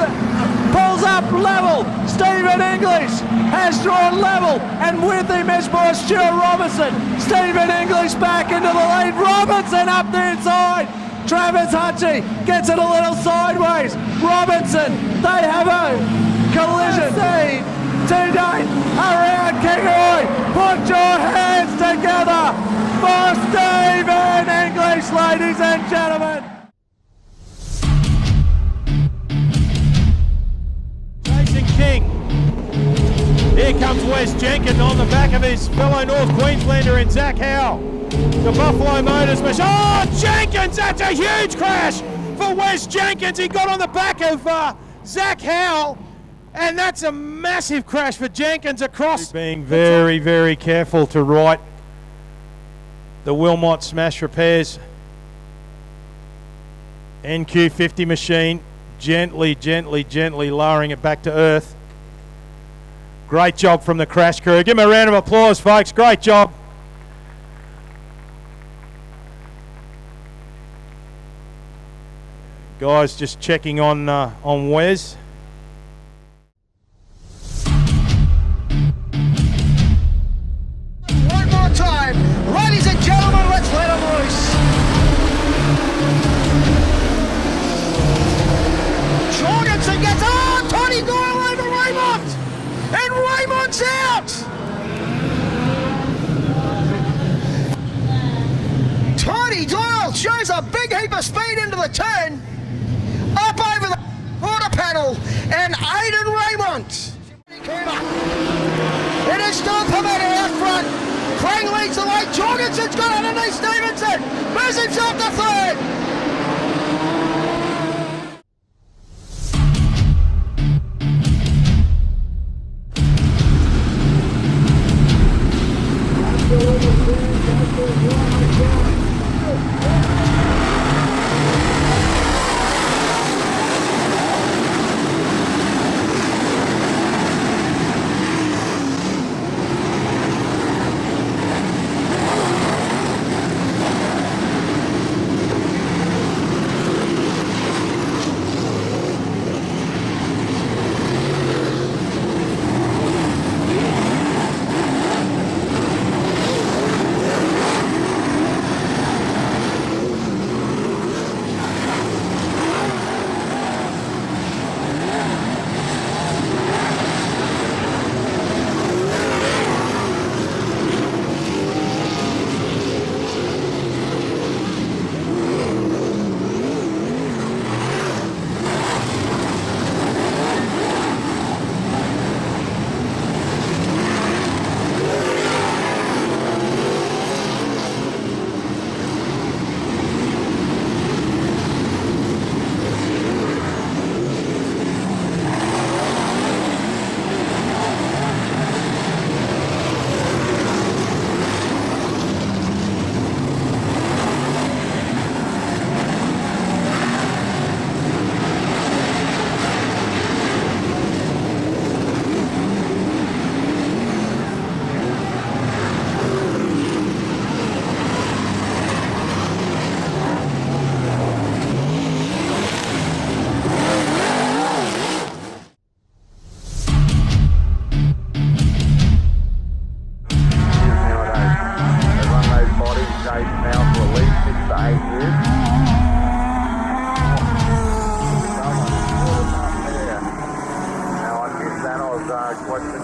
pulls up level. Stephen English has drawn level and with him is more Stuart Robinson. Stephen English back into the lead. Robinson up the inside. Travis Hutchie gets it a little sideways. Robinson, they have a collision. Today around Kingaroy, put your hands together for Stephen English, ladies and gentlemen.
Jason King. Here comes Wes Jenkins on the back of his fellow North Queenslander in Zach Howe. The Buffalo Motors machine. Oh, Jenkins, that's a huge crash for Wes Jenkins. He got on the back of Zach Howe. And that's a massive crash for Jenkins across. Being very, very careful to right the Wilmot Smash Repairs NQ50 machine. Gently, gently, gently lowering it back to earth. Great job from the crash crew. Give them a round of applause, folks. Great job. Guys just checking on Wes.
Time. Ladies and gentlemen, let's let them loose. Jorgensen gets, Tony Doyle over Raymond. And Raymond's out. Tony Doyle shows a big heap of speed into the turn. Up over the quarter panel. And Aidan Raymond. It is still permitted out front. Crane leads the way. Jorgensen's got underneath Stevenson. Moves himself to third.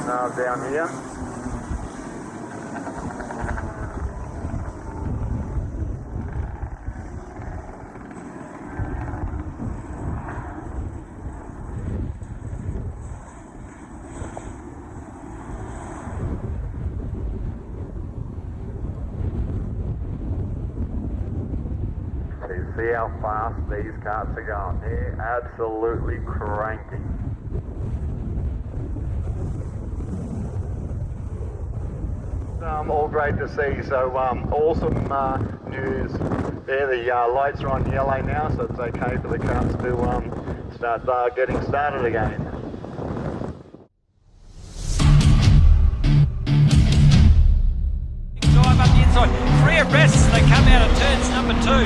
down here. See how fast these carts are going. They're absolutely cranking. All great to see. So awesome news. There, the lights are on yellow now, so it's okay for the carts to start getting started again.
Drive up the inside. 3 arrests. They come out of turns number 2.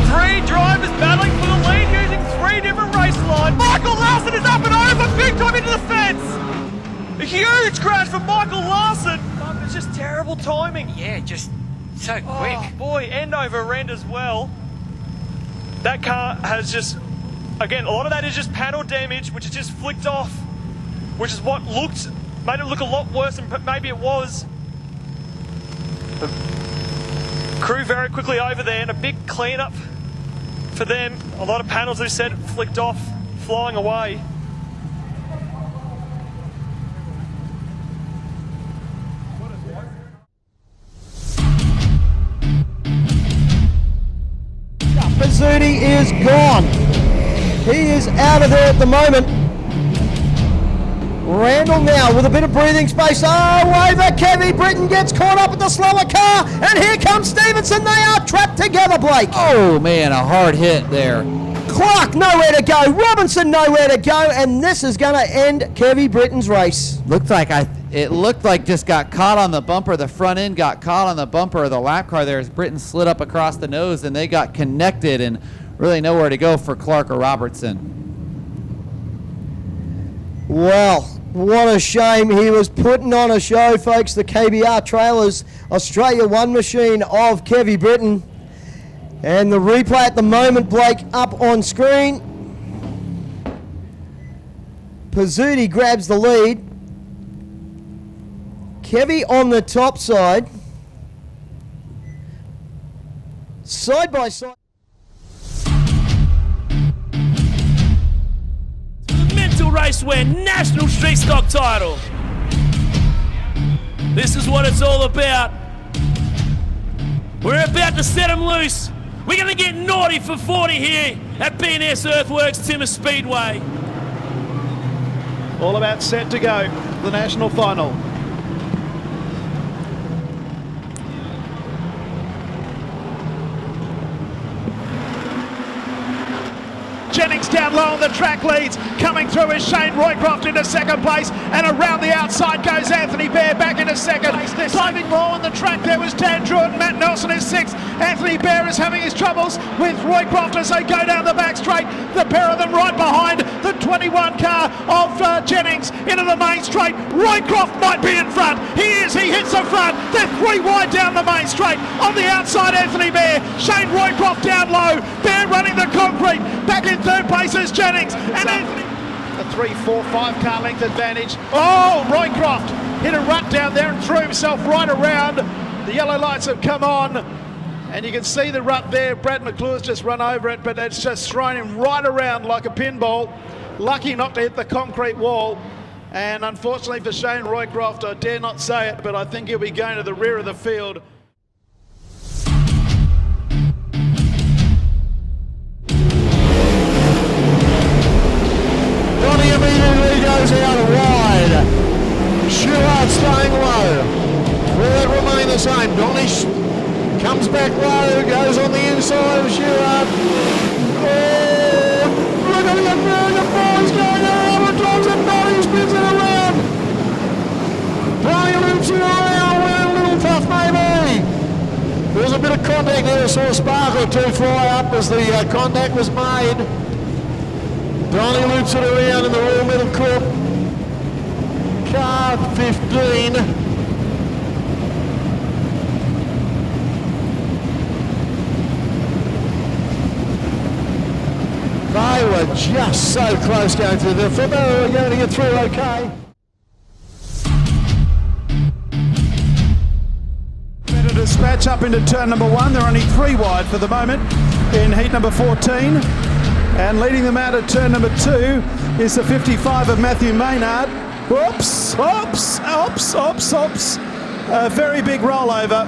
3 drivers battling for the lead using 3 different race lines. Michael Larson is up and over, big time into the fence. A huge crash for Michael Larson. It's just terrible timing.
Yeah, just so quick.
Oh, boy, end over end as well. That car has just, again, a lot of that is just panel damage, which is just flicked off, which is what made it look a lot worse than maybe it was. The crew very quickly over there and a big cleanup for them. A lot of panels, as I said, flicked off, flying away.
Pizzuti is gone. He is out of there at the moment. Randall now with a bit of breathing space. Oh, over. Kevy Britton gets caught up in the slower car. And here comes Stevenson. They are trapped together, Blake.
Oh, man, a hard hit there.
Clark nowhere to go. Robinson nowhere to go. And this is going to end Kevy Britton's race.
It looked like just got caught on the bumper. The front end got caught on the bumper of the lap car there as Britton slid up across the nose, and they got connected and really nowhere to go for Clark or Robertson.
Well, what a shame. He was putting on a show, folks. The KBR Trailers Australia 1 machine of Kevy Britton. And the replay at the moment, Blake, up on screen. Pizzuti grabs the lead. Kevy on the top side. Side by side.
Mental Raceway National Street Stock title. This is what it's all about. We're about to set them loose. We're going to get naughty for 40 here at B&S Earthworks Timber Speedway.
All about set to go. The national final. Jennings down low on the track leads. Coming through is Shane Roycroft into second place. And around the outside goes Anthony Bear back into second place. They're diving low on the track. There was Dan Druitt. Matt Nelson is sixth. Anthony Bear is having his troubles with Roycroft as they go down the back straight. The pair of them right behind the 21 car of Jennings into the main straight. Roycroft might be in front. He is. He hits the front. They're 3 wide down the main straight. On the outside, Anthony Bear. Shane Roycroft down low. Bear running the concrete. Back in third place is Jennings. And Anthony. A 3, 4, 5 car length advantage. Oh, Roycroft hit a rut down there and threw himself right around. The yellow lights have come on. And you can see the rut there. Brad McClure's just run over it, but it's just thrown him right around like a pinball. Lucky not to hit the concrete wall. And unfortunately for Shane Roycroft, I dare not say it, but I think he'll be going to the rear of the field.
Donny immediately goes out wide. Sherrard staying low. Will it remain the same? Donny comes back low, goes on the inside of Sherrard. Oh, look at the boys going around the dogs and Donny spins it around. Donny loops it around, went a little tough maybe. There was a bit of contact there, saw a spark or two fly up as the contact was made. Donny loops it around in the Royal Middle Court. Car 15. They were just so close going through there. Thought they were going to get through okay.
dispatch up into turn number 1. They're only 3 wide for the moment in heat number 14. And leading them out at turn number 2 is the 55 of Matthew Maynard. Oops. A very big rollover.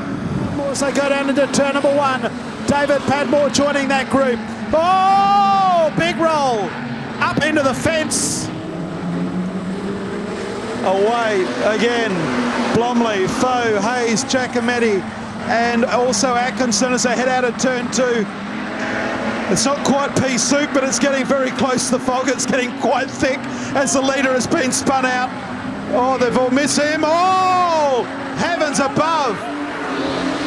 As they go down into turn number 1. David Padmore joining that group. Oh, big roll. Up into the fence. Away again. Blomley, Foe, Hayes, Giacometti, and also Atkinson as they head out of turn 2. It's not quite pea soup, but it's getting very close to the fog. It's getting quite thick as the leader has been spun out. Oh, they've all missed him. Oh, heavens above.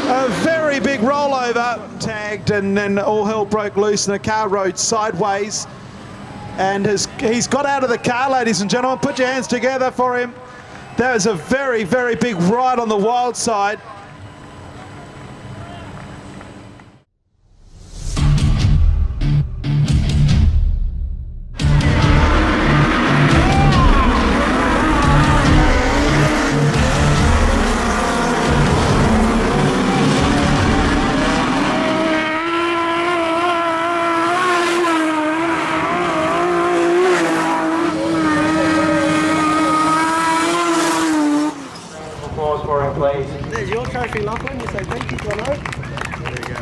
A very big rollover. Tagged, and then all hell broke loose and the car rode sideways. And he's got out of the car, ladies and gentlemen. Put your hands together for him. That was a very, very big ride on the wild side.
There's your trophy, Lachlan. You say thank you, Jono.
There you go,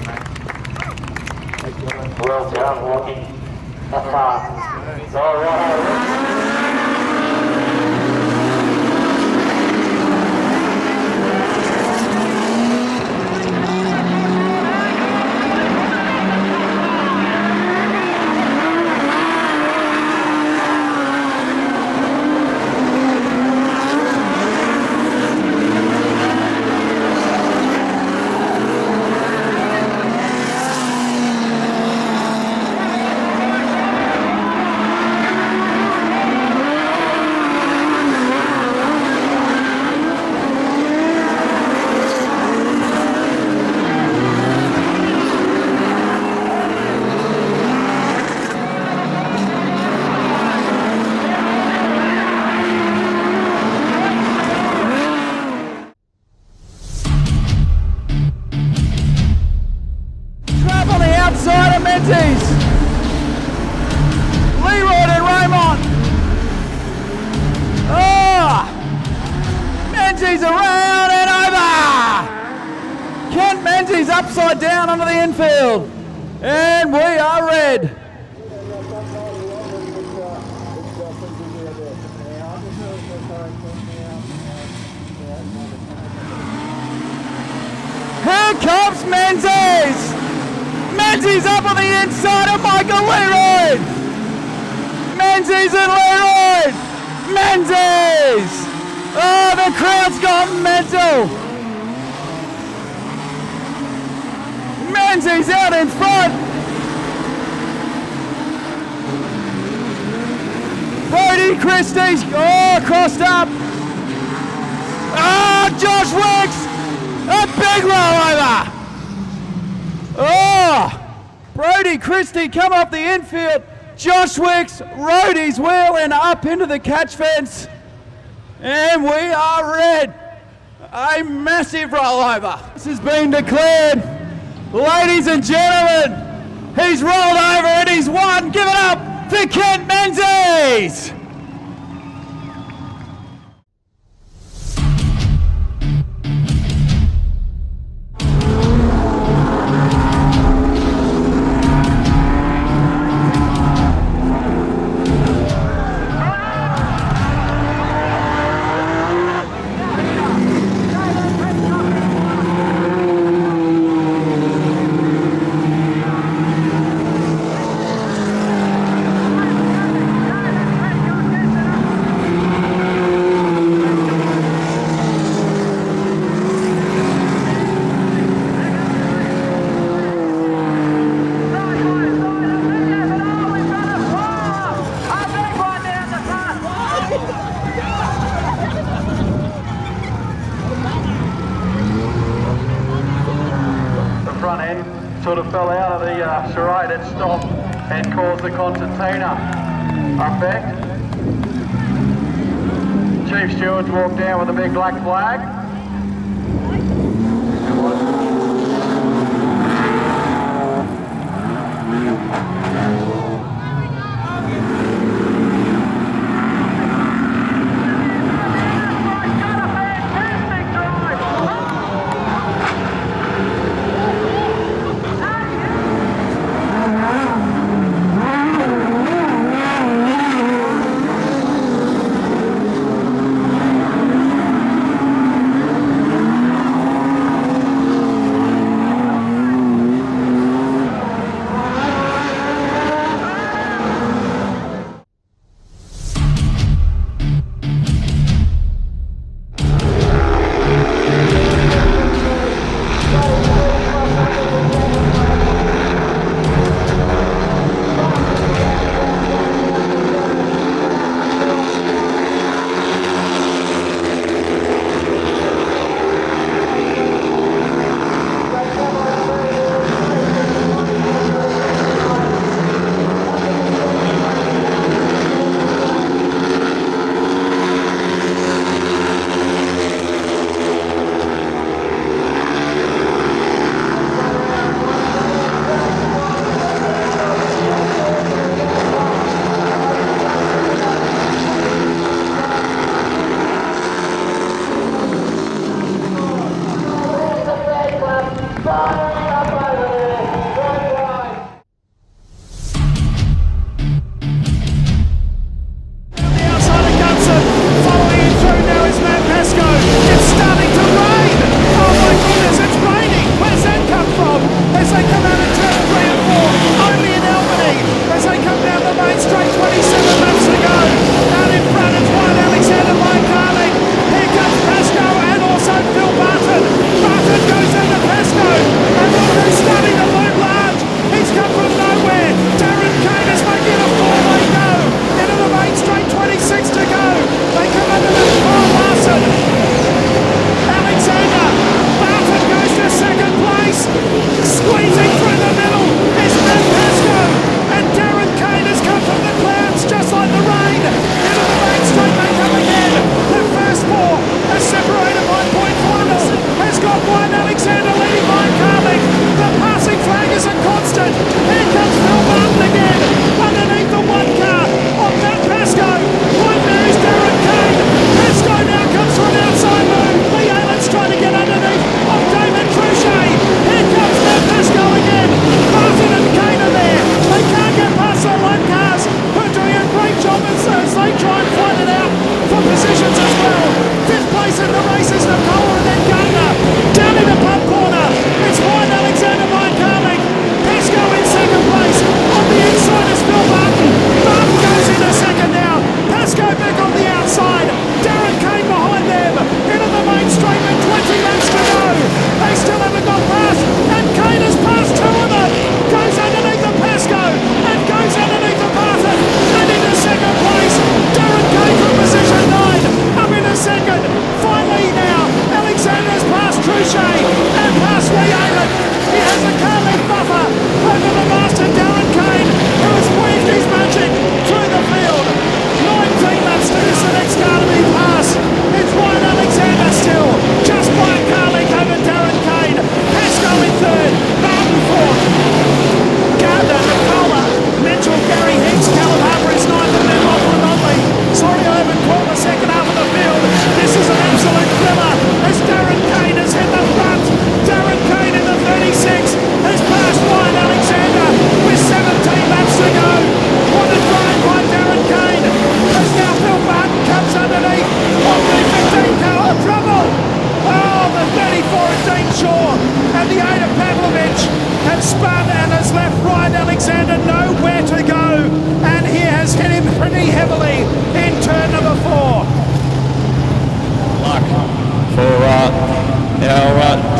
mate. Well done, walking. That's fast. It's all right.
Leroy and Raymond. Oh! Menzies around and over. Kent Menzies upside down onto the infield. And we are red. Here comes Menzies. Menzies up on the inside of Michael Leroy. Menzies and Leroy. Menzies. Oh, the crowd's gone mental. Menzies out in front. Brody Christie's crossed up. Oh, Josh Wicks. A big rollover. Oh, Brody Christie come up the infield. Josh Wicks rode his wheel and up into the catch fence. And we are red. A massive rollover. This has been declared. Ladies and gentlemen, he's rolled over and he's won. Give it up for Kent Menzies.
Sort of fell out of the charade at stop and caused the concertina effect. Chief Stewards walked down with a big black flag.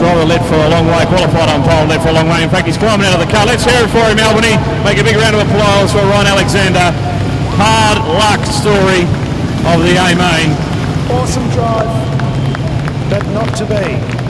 driver led for a long way, qualified on pole, led for a long way. In fact, he's climbing out of the car. Let's hear it for him, Albany. Make a big round of applause for Ryan Alexander. Hard luck story of the A main.
Awesome drive, but not to be.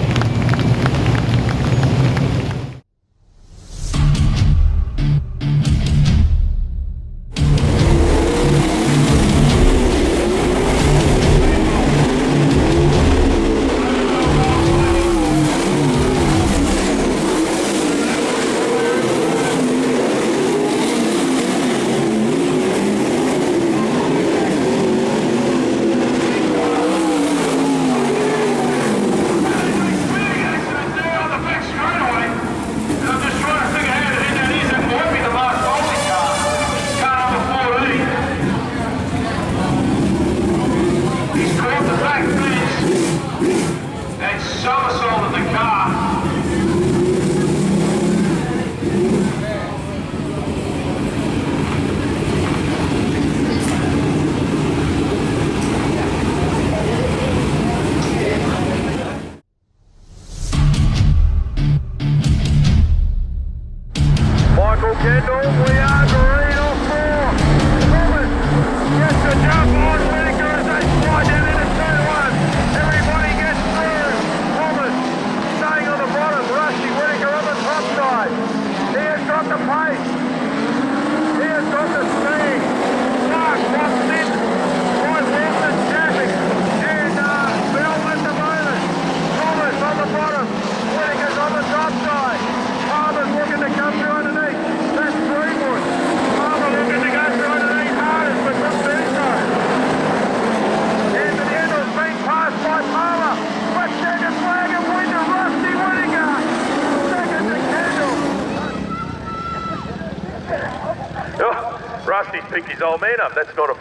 picked his old man up. That's not a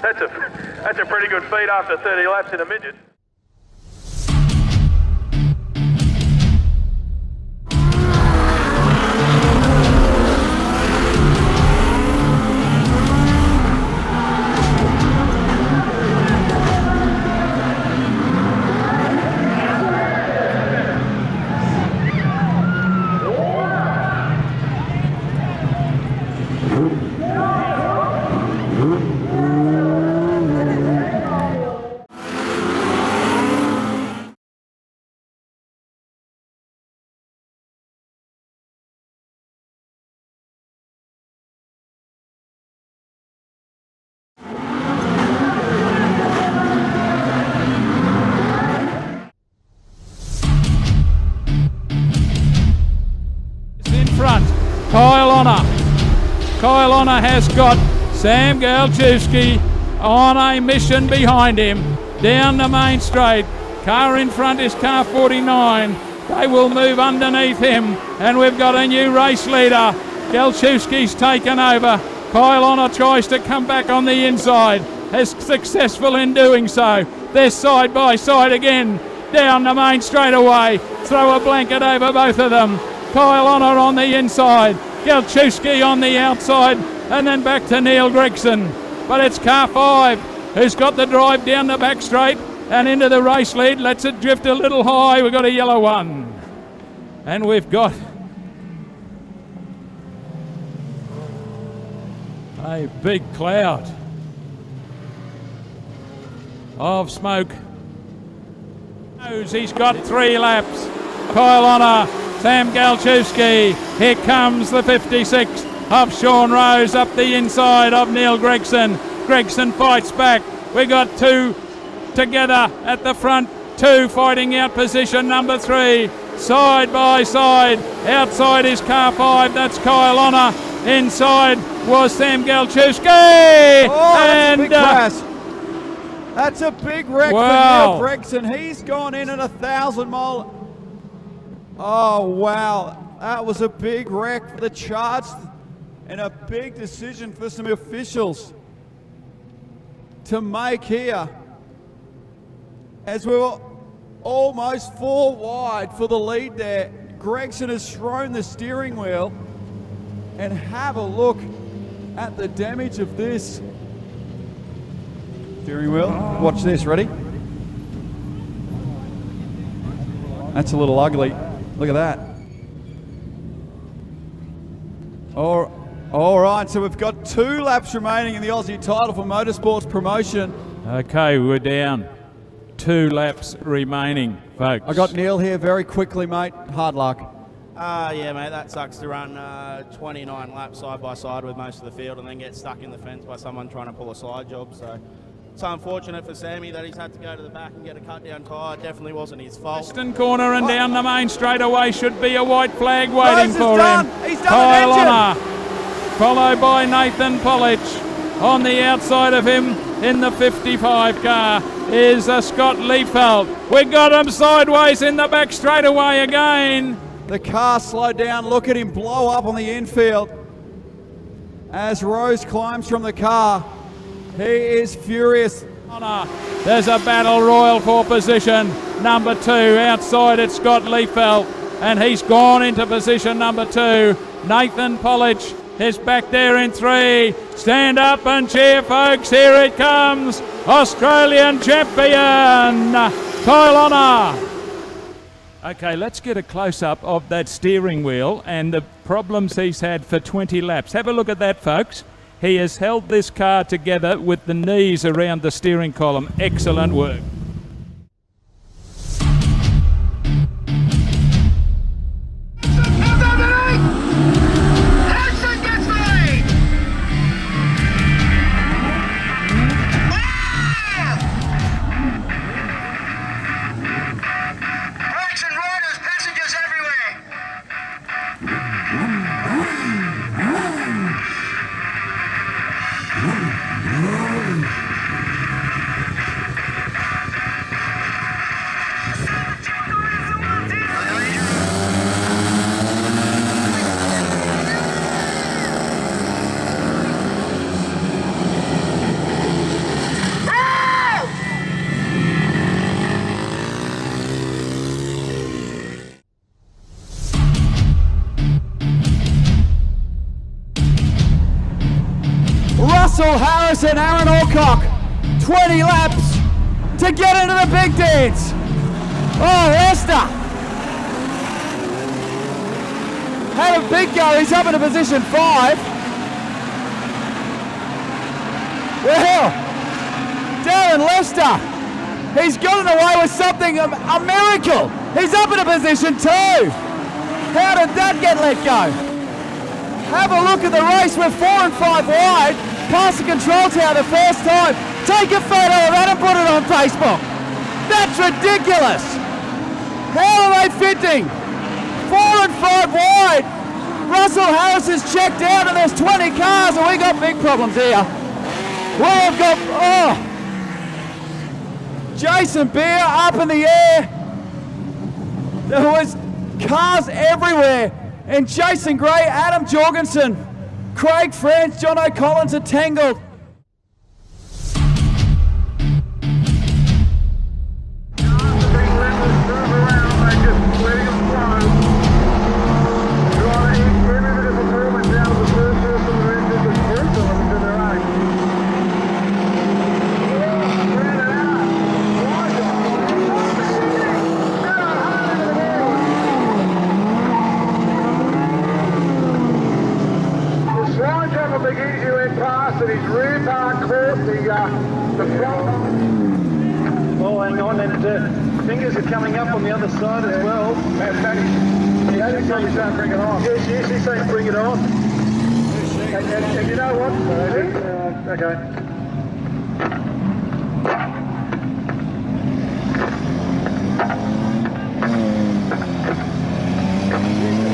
that's a pretty good feat after 30 laps in a midget.
Kyle Honor has got Sam Galchewski on a mission behind him down the main straight. Car in front is car 49. They will move underneath him, and we've got a new race leader. Galchewski's taken over. Kyle Honor tries to come back on the inside, is successful in doing so. They're side by side again down the main straightaway. Throw a blanket over both of them. Kyle Honor on the inside, Galchewski on the outside, and then back to Neil Gregson. But it's car 5 who's got the drive down the back straight and into the race lead. Lets it drift a little high. We've got a yellow one. And we've got a big cloud of smoke. He's got 3 laps. Kyle Honor, Sam Galchewski. Here comes the 56 of Sean Rose up the inside of Neil Gregson. Gregson fights back. We got 2 together at the front. 2 fighting out position number 3. Side by side. Outside is car 5. That's Kyle Honor. Inside was Sam Galchewski.
Oh, that's a big crash. That's a big wreck for Neil Gregson. He's gone in at 1,000 mile. Oh, wow. That was a big wreck for the charge and a big decision for some officials to make here. As we were almost 4 wide for the lead there, Gregson has thrown the steering wheel, and have a look at the damage of this. Steering wheel, watch this, ready? That's a little ugly. Look at that. All right, so we've got 2 laps remaining in the Aussie title for Motorsport's promotion.
Okay, we're down. 2 laps remaining, folks.
I got Neil here very quickly, mate. Hard luck.
Yeah, mate, that sucks to run 29 laps side by side with most of the field and then get stuck in the fence by someone trying to pull a side job. So it's unfortunate for Sammy that he's had to go to the back and get a cut down tyre. It definitely wasn't his fault.
Western corner and down the main straightaway should be a white flag waiting for him.
He's done
Kyle Honor, followed by Nathan Polich. On the outside of him in the 55 car is Scott Liefeld. We got him sideways in the back straightaway again.
The car slowed down. Look at him blow up on the infield as Rose climbs from the car. He is furious.
There's a battle royal for position number 2. Outside it's Scott Liefeld, and he's gone into position number 2. Nathan Polich is back there in 3. Stand up and cheer, folks. Here it comes. Australian champion, Kyle Honor. Okay, let's get a close-up of that steering wheel and the problems he's had for 20 laps. Have a look at that, folks. He has held this car together with the knees around the steering column. Excellent work.
Russell Harris and Aaron Alcock. 20 laps to get into the big dance. Oh, Lester had a big go. He's up into position 5. Well, Darren Lester, he's gotten away with something, a miracle. He's up into position 2. How did that get let go? Have a look at the race. We're 4 and 5 wide, past the control tower the first time. Take a photo of that and put it on Facebook. That's ridiculous. How are they fitting? 4 and 5 wide. Russell Harris is checked out and there's 20 cars and we got big problems here. We've got, Jason Beer up in the air. There was cars everywhere. And Jason Gray, Adam Jorgensen, Craig French, John O'Collins are tangled.
Oh, hang on, and fingers are coming up on the other side as well. Yes, he's saying bring it on. Yes, he's saying bring it on. And you know what? Okay.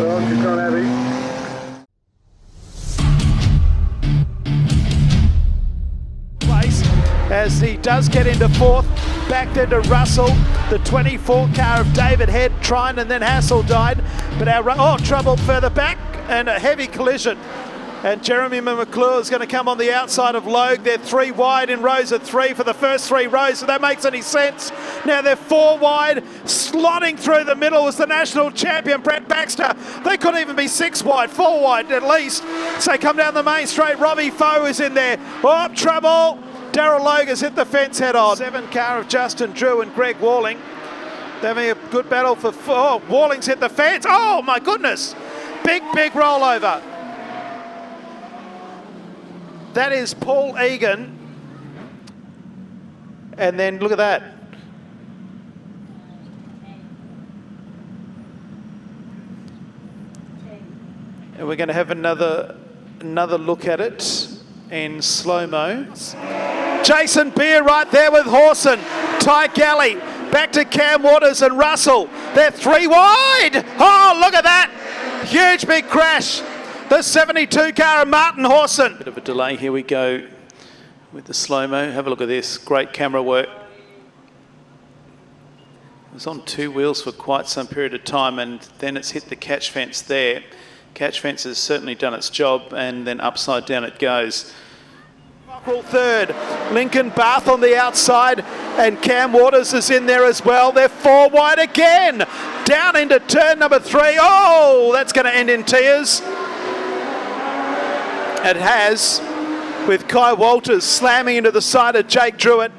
Well, she's not happy.
As he does get into 4th, backed into Russell, the 24 car of David Head, Trine and then Hassel died, but our trouble further back and a heavy collision. And Jeremy McClure is going to come on the outside of Logue. They're 3 wide in rows of 3 for the first 3 rows, if that makes any sense. Now they're 4 wide, slotting through the middle was the national champion, Brett Baxter. They couldn't even be 6 wide, 4 wide at least. So come down the main straight, Robbie Foe is in there. Oh, trouble! Darryl Logue has hit the fence head on. 7 car of Justin Drew and Greg Walling. They're having a good battle for 4. Walling's hit the fence. Oh my goodness! Big rollover. That is Paul Egan. And then look at that. And we're going to have another look at it in slow-mo. Jason Beer right there with Horson. Ty Galley back to Cam Waters and Russell. They're 3 wide. Oh, look at that. Huge big crash. The 72 car of Martin Horson. Bit of a delay. Here we go with the slow-mo. Have a look at this. Great camera work. It was on 2 wheels for quite some period of time and then it's hit the catch fence there. Catch fence has certainly done its job and then upside down it goes. Cockrell 3rd, Lincoln Bath on the outside and Cam Waters is in there as well. They're 4 wide again. Down into turn number 3. Oh, that's going to end in tears. It has, with Kai Walters slamming into the side of Jake Druitt.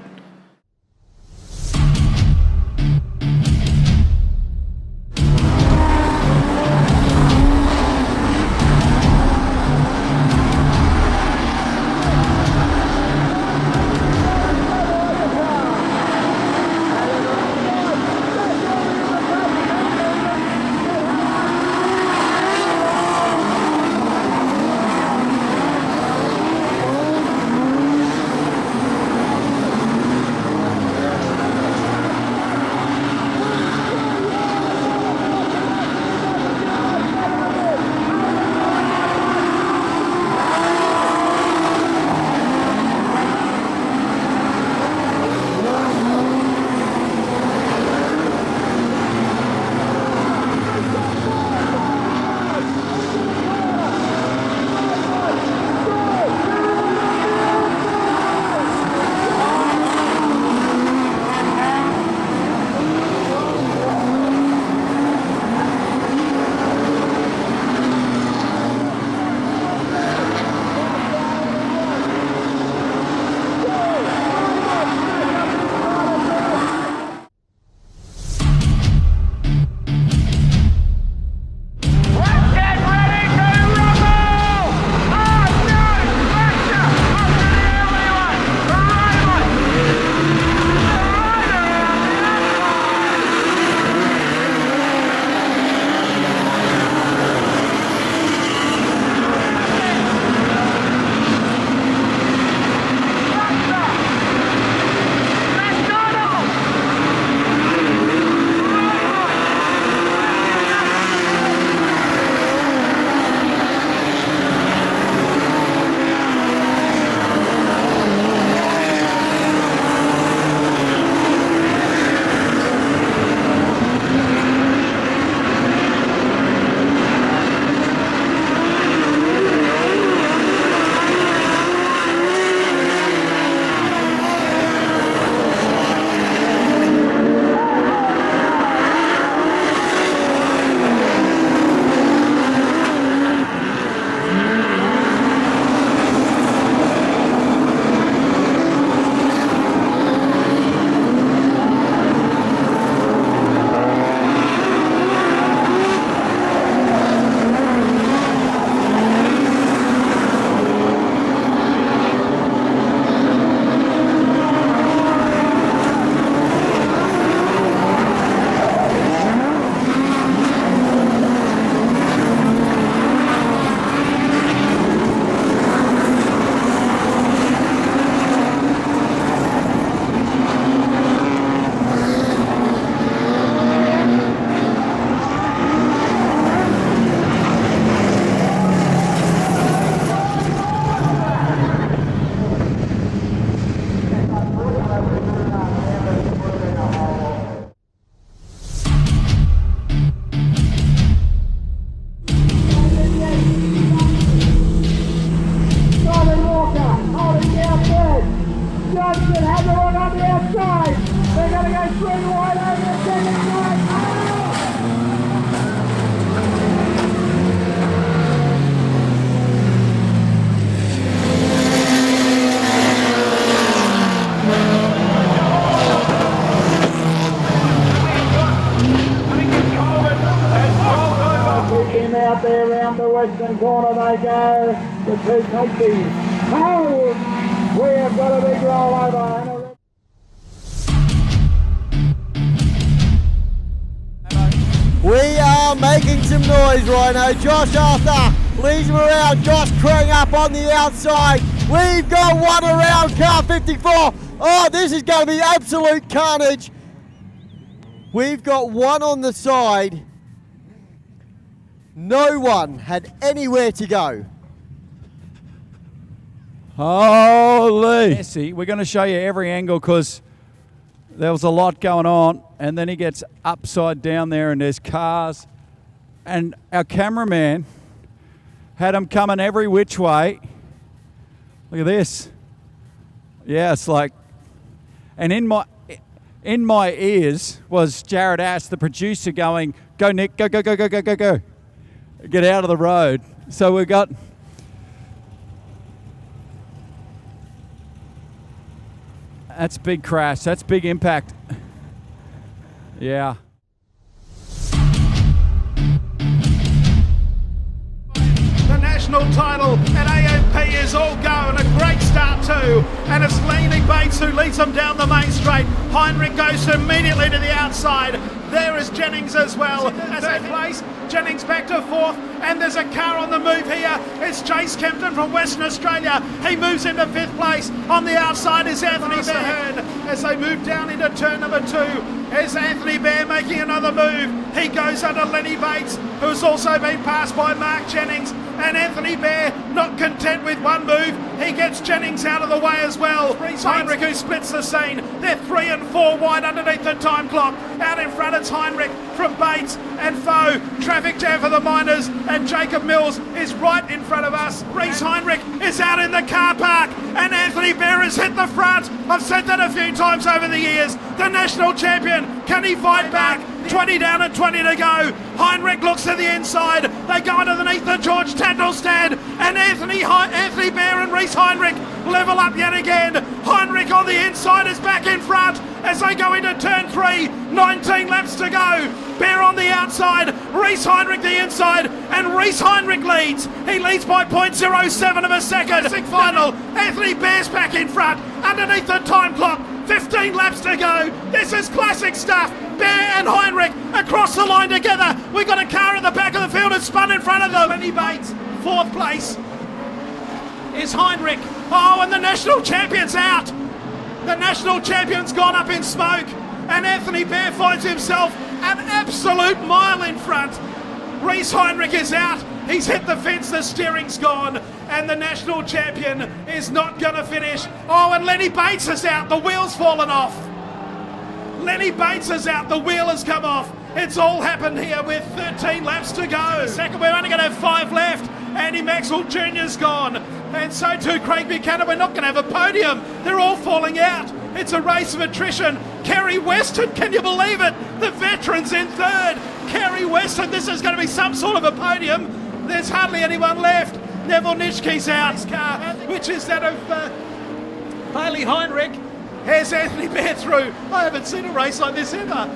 Kicking out there around the western corner they go. The two Casey's. Oh, we have got a big rollover.
We are making some noise right now. Josh Arthur leads him around. Josh crowing up on the outside. We've got one around car 54. Oh, this is going to be absolute carnage. We've got one on the side. No one had anywhere to go.
Holy! Messi, we're going to show you every angle because there was a lot going on, and then he gets upside down there and there's cars, and our cameraman had him coming every which way. Look at this. Yeah, it's like, and in my ears was Jared Ash, the producer, going, "Go Nick, go, go, go, go, go, go, go. Get out of the road." So we got, that's big crash, that's big impact. Yeah.
The national title and AMP is all go, and a great start too. And it's Laney Bates who leads them down the main straight. Heinrich goes immediately to the outside. There is Jennings as well as third place. Jennings back to fourth, and there's a car on the move here. It's Chase Kempton from Western Australia. He moves into fifth place. On the outside is Anthony Bear. As they move down into turn number 2, is Anthony Bear making another move. He goes under Lenny Bates, who's also been passed by Mark Jennings. And Anthony Bear, not content with one move, he gets Jennings out of the way as well. Heinrich who splits the scene. They're 3 and 4 wide underneath the time clock. Out in front it's Heinrich from Bates and Foe. Traffic jam for the miners, and Jacob Mills is right in front of us. Reese Heinrich is out in the car park, and Anthony Bear has hit the front. I've said that a few times over the years. The national champion, can he fight back? 20 down and 20 to go. Heinrich looks to the inside. They go underneath the George Tandel stand, and Anthony Bear and Reese Heinrich level up yet again. Heinrich on the inside is back in front as they go into turn 3. 19 laps to go. Bear on the outside, Reese Heinrich the inside, and Reese Heinrich leads. He leads by 0.07 of a second. Final, Anthony Bear's back in front underneath the time clock. 15 laps to go. This is classic stuff. Bear and Heinrich across the line together. We got a car at the back of the field and spun in front of them. Lenny Bates, fourth place is Heinrich. Oh, and the national champion's out. The national champion's gone up in smoke, and Anthony Bear finds himself an absolute mile in front. Reese Heinrich is out. He's hit the fence, the steering's gone, and the national champion is not going to finish. Oh, and Lenny Bates is out. The wheel's fallen off. Lenny Bates is out. The wheel has come off. It's all happened here with 13 laps to go. Second, we're only going to have 5 left. Andy Maxwell Jr.'s gone, and so too Craig Buchanan. We're not going to have a podium. They're all falling out. It's a race of attrition. Kerry Weston, can you believe it? The veteran's in third. Kerry Weston, this is going to be some sort of a podium. There's hardly anyone left. Neville Nitschke's out. His car, which is that of Bailey Heinrich. Here's Anthony Bear through. I haven't seen a race like this ever.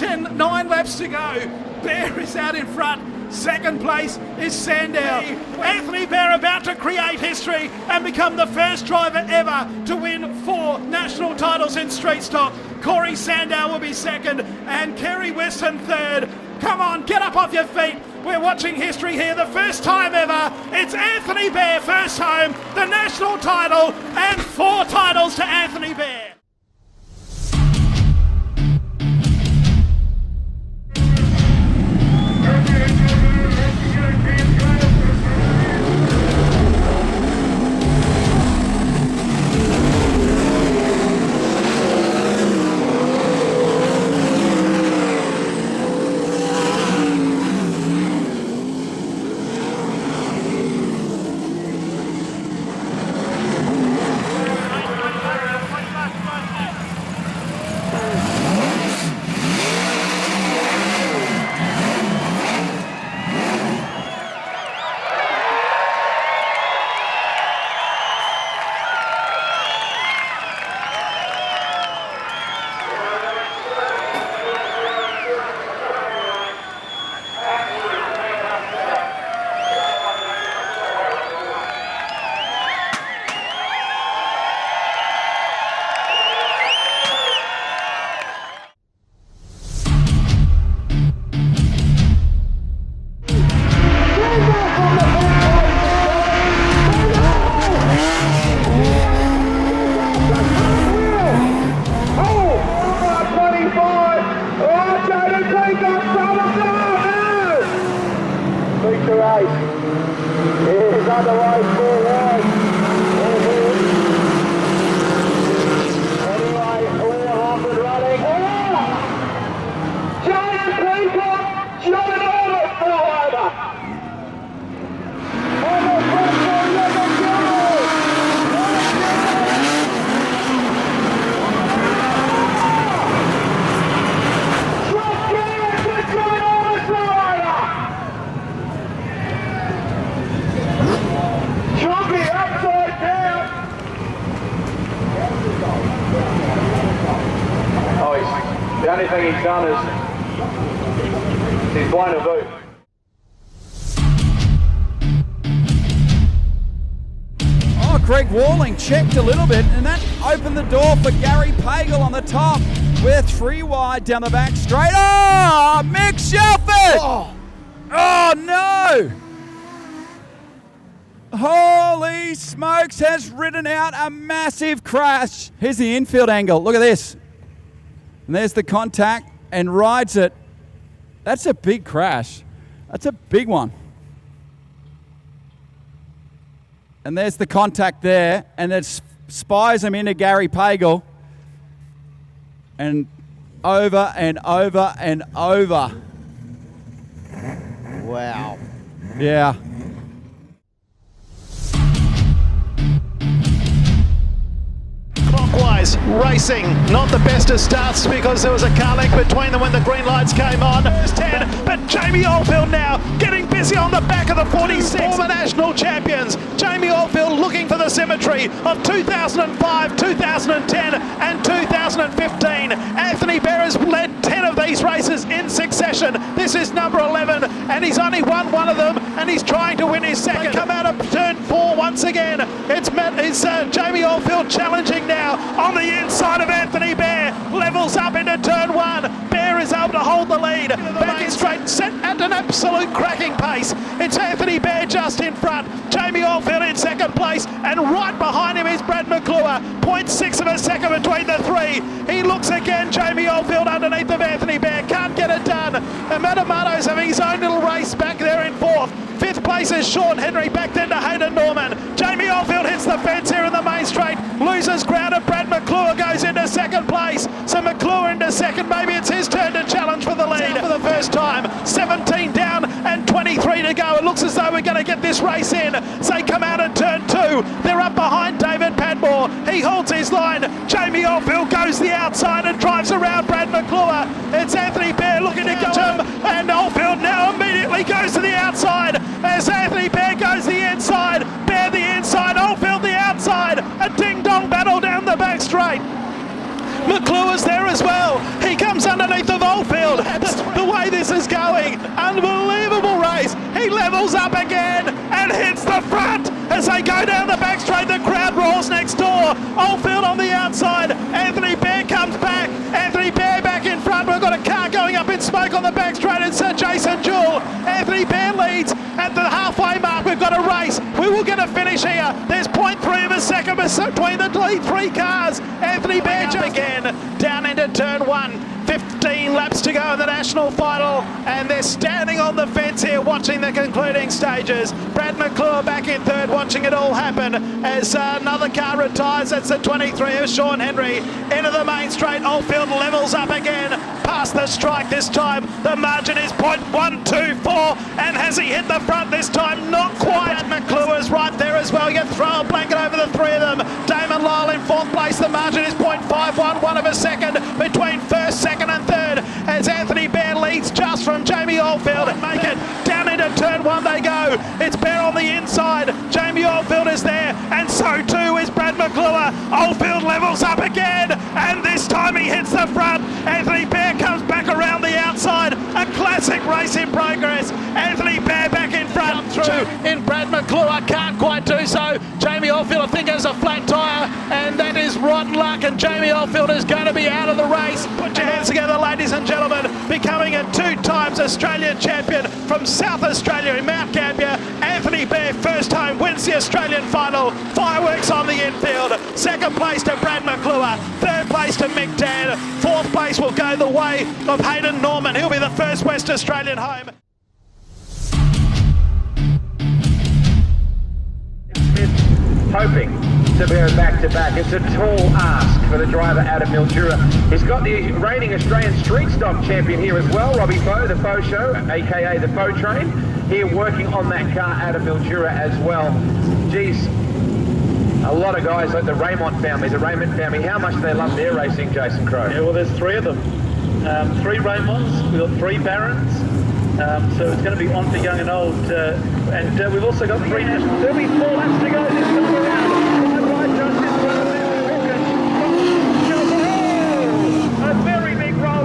9 laps to go. Bear is out in front. Second place is Sandow. Anthony Bear about to create history and become the first driver ever to win 4 national titles in street stock. Corey Sandow will be second and Kerry Weston third. Come on, get up off your feet. We're watching history here, the first time ever. It's Anthony Bear, first home, the national title, and 4 titles to Anthony Bear.
The only thing he's done is he's blown a boot.
Oh, Greg Walling checked a little bit, and that opened the door for Gary Pagel on the top. We're 3 wide down the back straight. Oh, Mick Shelford! Oh no! Holy smokes, has ridden out a massive crash. Here's the infield angle. Look at this. And there's the contact and rides it. That's a big crash. That's a big one. And there's the contact there, and it spies him into Gary Pagel. And over and over and over.
Wow.
Yeah.
Clockwise, racing, not the best of starts because there was a car link between them when the green lights came on. First 10, but Jamie Oldfield now getting busy on the back of the 46. Former national champions, Jamie Oldfield looking for the symmetry of 2005, 2010 and 2015. Anthony Bear has led 10 of these races in succession. This is number 11 and he's only won one of them and he's trying to win his second. They come out of turn 4 once again. It's Jamie Oldfield challenging now on the inside of Anthony Bear, levels up into turn 1. Bear is able to hold the lead, back in straight, set at an absolute cracking pace. It's Anthony Bear just in front, Jamie Oldfield in second place, and right behind him is Brad McClure, 0.6 of a second between the three. He looks again, Jamie Oldfield underneath of Anthony Bear, can't get it done. And Matamato's having his own little race back there in 4th. 5th place is Sean Henry, back then to Hayden Norman. Jamie Oldfield hits the fence here in the main straight, loses ground, and Brad McClure goes into second place. So McClure into second, maybe it's his turn to challenge for the lead for the first time. 17 down and 23 to go. It looks as though we're going to get this race in. So they come out at turn 2. They're up behind David Padmore. He holds his line. Jamie Oldfield goes the outside and drives around Brad McClure. It's Anthony Bear looking to go him, and Oldfield now immediately goes to the outside. As Anthony Bear goes the inside, Bear the inside, Oldfield the outside, a ding-dong battle down the back straight. McClure's there as well. He comes underneath of Oldfield. The way this is going, unbelievable race. He levels up again and hits the front as they go down the back straight. The crowd roars next door. Oldfield on the outside. Anthony Bear comes back. Anthony Bear back in front. We've got a car going up in smoke on the back straight. It's Sir Jason Jewell. Anthony Bear leads at the halfway mark. We've got a race. We will get a finish here. There's 0.3 of a second between the lead 3 cars. Anthony Bear just again down into turn 1. 15 laps to go in the national final, and they're standing on the fence here watching the concluding stages. Brad McClure back in 3rd watching it all happen as another car retires. That's the 23 of Sean Henry into the main straight. Oldfield levels up again past the strike this time. The margin is 0.124, and has he hit the front this time? Not quite. Brad McClure's right there as well. You throw a blanket over the 3 of them. Damon Lyle in 4th place. The margin is 0.511 of a second between 1st, 2nd and 3rd as Anthony Bear leads just from Jamie Oldfield. Make it down into turn 1 they go. It's Bear on the inside. Jamie Oldfield is there, and so too is Brad McClure. Oldfield levels up again, and this time he hits the front. Anthony Bear comes back around the outside. A classic race in progress. Anthony Bear back in front. Through in Brad McClure, can't quite do so. Jamie Oldfield, I think, has a flat tyre, and that is rotten luck, and Jamie Oldfield is going to be out of the race. Put your hands together, ladies and gentlemen, becoming a 2 times Australian champion from South Australia in Mount Gambier. Anthony Bear, first time, wins the Australian final. Fireworks on the infield. 2nd place to Brad McClure. 3rd place to Mick Dan. 4th place will go the way of Hayden Norman. He'll be the first West Australian home.
Hoping to go back-to-back. It's a tall ask for the driver Adam Mildura. He's got the reigning Australian street stock champion here as well, Robbie Foe, the Foe Show, aka the Foe Train, here working on that car, Adam Mildura as well. Geez, a lot of guys like the Raymond family, how much do they love their racing, Jason Crow?
Yeah, well, there's 3 of them. 3 Raymonds, we've got 3 Barons, so it's going to be on for young and old, and we've also got 3 nationals. There'll be 4 laps to go this time around. Right, just in front of them, a very big roll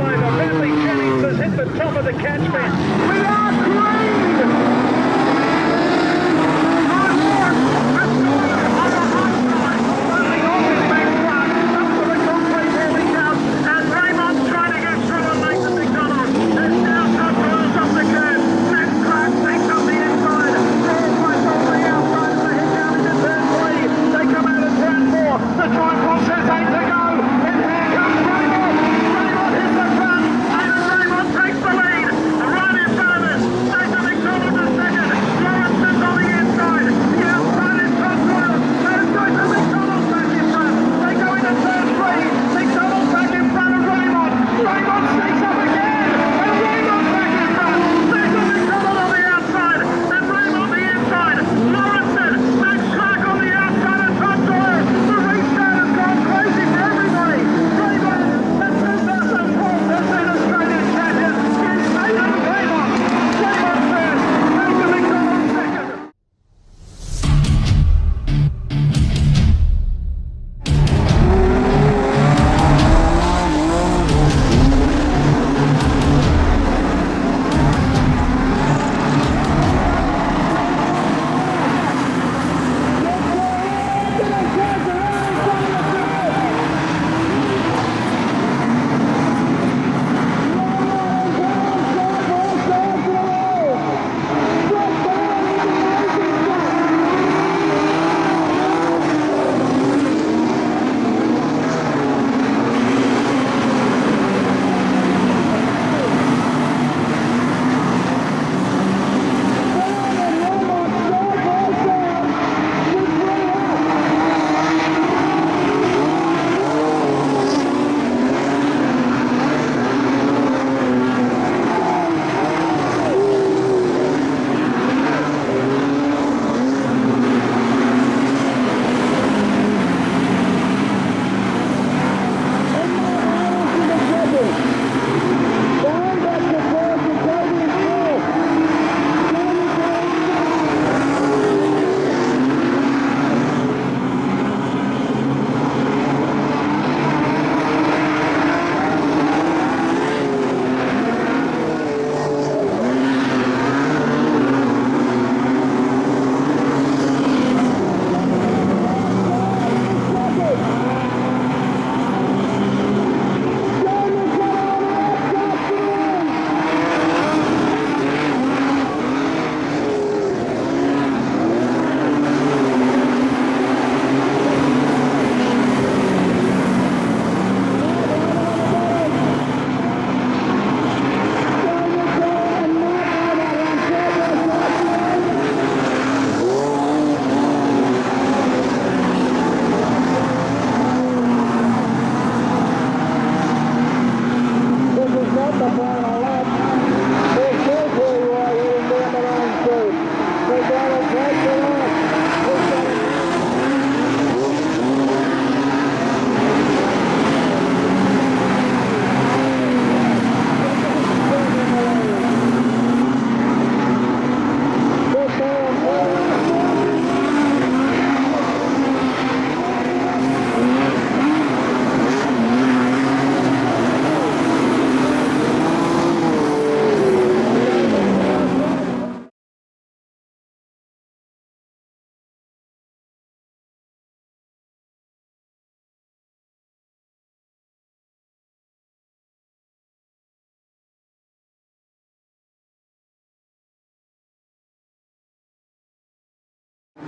Yeah,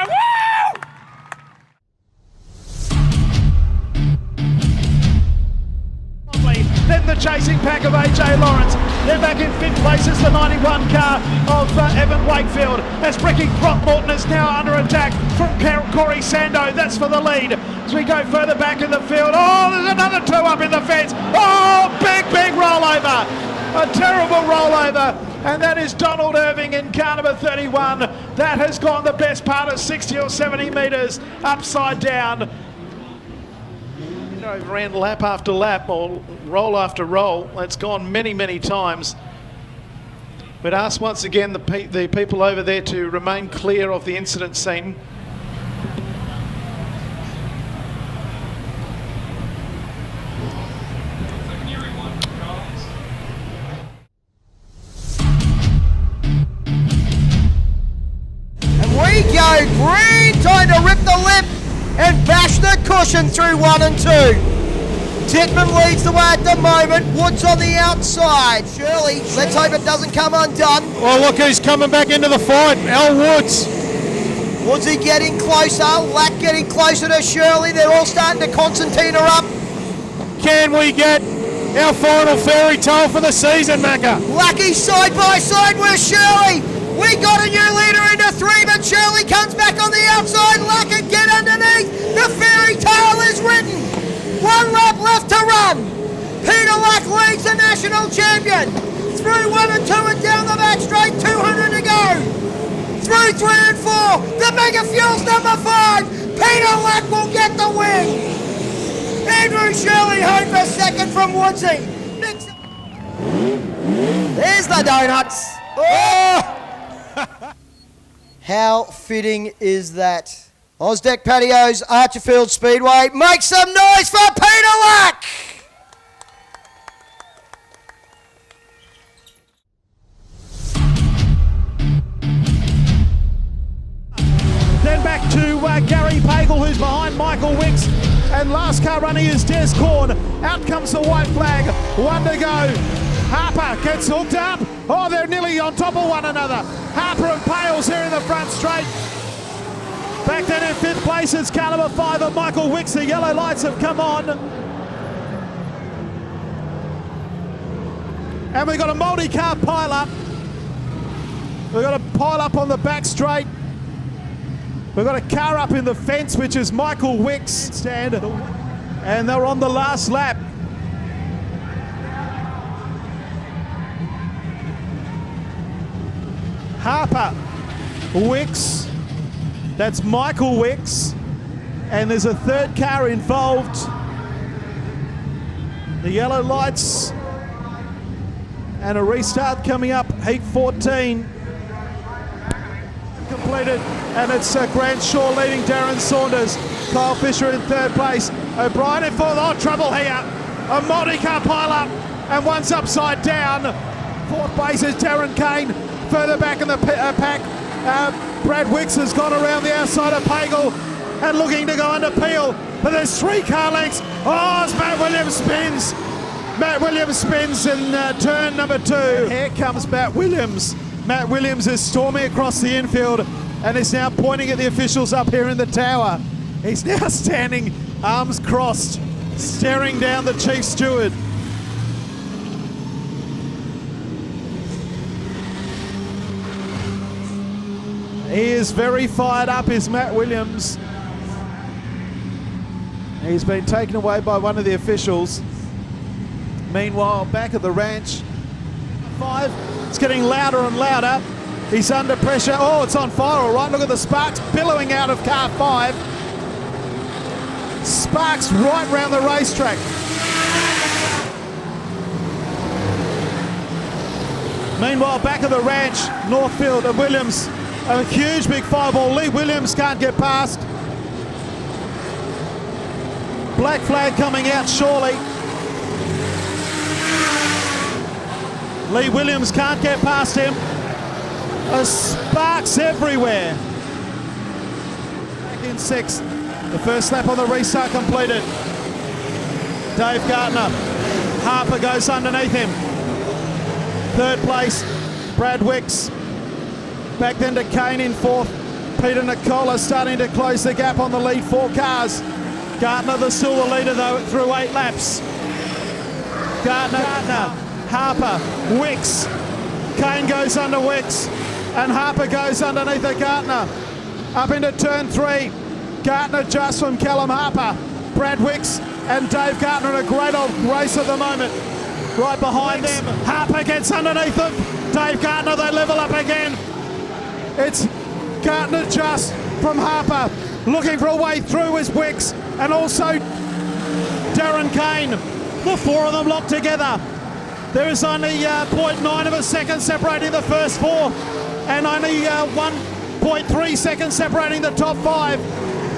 woo!
Then the chasing pack of AJ Lawrence. They're back in fifth place as the 91 car of Evan Wakefield. As Ricky Throckmorton is now under attack from Corey Sando. That's for the lead. As we go further back in the field. Oh, there's another two up in the fence. Oh, big rollover. A terrible rollover. And that is Donald Irving in car number 31. That has gone the best part of 60 or 70 metres upside down. You know, ran lap after lap or roll after roll. It's gone many times. We'd ask once again the people over there to remain clear of the incident scene.
We go green, time to rip the lip and bash the cushion through 1 and 2. Titman leads the way at the moment. Woods on the outside. Shirley, let's hope it doesn't come undone.
Well, look who's coming back into the fight. Al Woods.
Woodsy getting closer. Lack getting closer to Shirley. They're all starting to concertina up.
Can we get our final fairy tale for the season, Macca?
Lackey side by side with Shirley. We got a new leader into 3, but Shirley comes back on the outside. Lack and get underneath. The fairy tale is written. 1 lap left to run. Peter Lack leads the national champion. Through 1 and 2 and down the back straight, 200 to go. Through 3 and 4, the Mega Fuels number 5. Peter Lack will get the win. Andrew Shirley home for second from Woodsy. Next. There's the donuts. Oh! How fitting is that? Ozdeck Patios, Archerfield Speedway. Make some noise for Peter Lack!
Then back to Gary Pagel, who's behind Michael Wicks. And last car running is Des Korn. Out comes the white flag. 1 to go. Harper gets hooked up. Oh, they're nearly on top of one another. Harper and Pales here in the front straight. Back then in 5th place is car number 5 of Michael Wicks. The yellow lights have come on. And we've got a multi-car pile-up. We've got a pile-up on the back straight. We've got a car up in the fence, which is Michael Wicks' stand. And they're on the last lap. Harper, Wicks, that's Michael Wicks, and there's a 3rd car involved. The yellow lights and a restart coming up, heat 14. Completed, and it's Grant Shaw leading Darren Saunders. Kyle Fisher in 3rd place. O'Brien in 4th. Oh, trouble here. A multi-car pile-up, and one's upside down. 4th place is Darren Kane. Further back in the pack, Brad Wicks has gone around the outside of Pagel and looking to go under Peel. But there's 3 car lengths. Oh, as Matt Williams spins. Matt Williams spins in turn number 2. Here comes Matt Williams. Matt Williams is storming across the infield and is now pointing at the officials up here in the tower. He's now standing, arms crossed, staring down the chief steward. He is very fired up, is Matt Williams. He's been taken away by one of the officials. Meanwhile, back at the ranch, 5, it's getting louder and louder. He's under pressure. Oh, it's on fire, all right. Look at the sparks billowing out of car 5. Sparks right round the racetrack. Meanwhile, back at the ranch, Northfield and Williams, a huge big fireball. Lee Williams can't get past. Black flag coming out surely. Lee Williams can't get past him. Sparks everywhere. in 6th. The first lap on the restart completed. Dave Gardner. Harper goes underneath him. 3rd place, Brad Wicks. Back then to Kane in 4th. Peter Nicola starting to close the gap on the lead 4 cars. Gardner the silver leader though through 8 laps. Gardner, Harper, Wicks. Kane goes under Wicks and Harper goes underneath the Gardner. Up into turn 3. Gardner just from Callum Harper. Brad Wicks and Dave Gardner in a great old race at the moment. Right behind them, Harper gets underneath them. Dave Gardner, they level up again. It's Gardner just from Harper. Looking for a way through is Wicks and also Darren Kane. The 4 of them locked together. There is only 0.9 of a second separating the first 4 and only 1.3 seconds separating the top 5.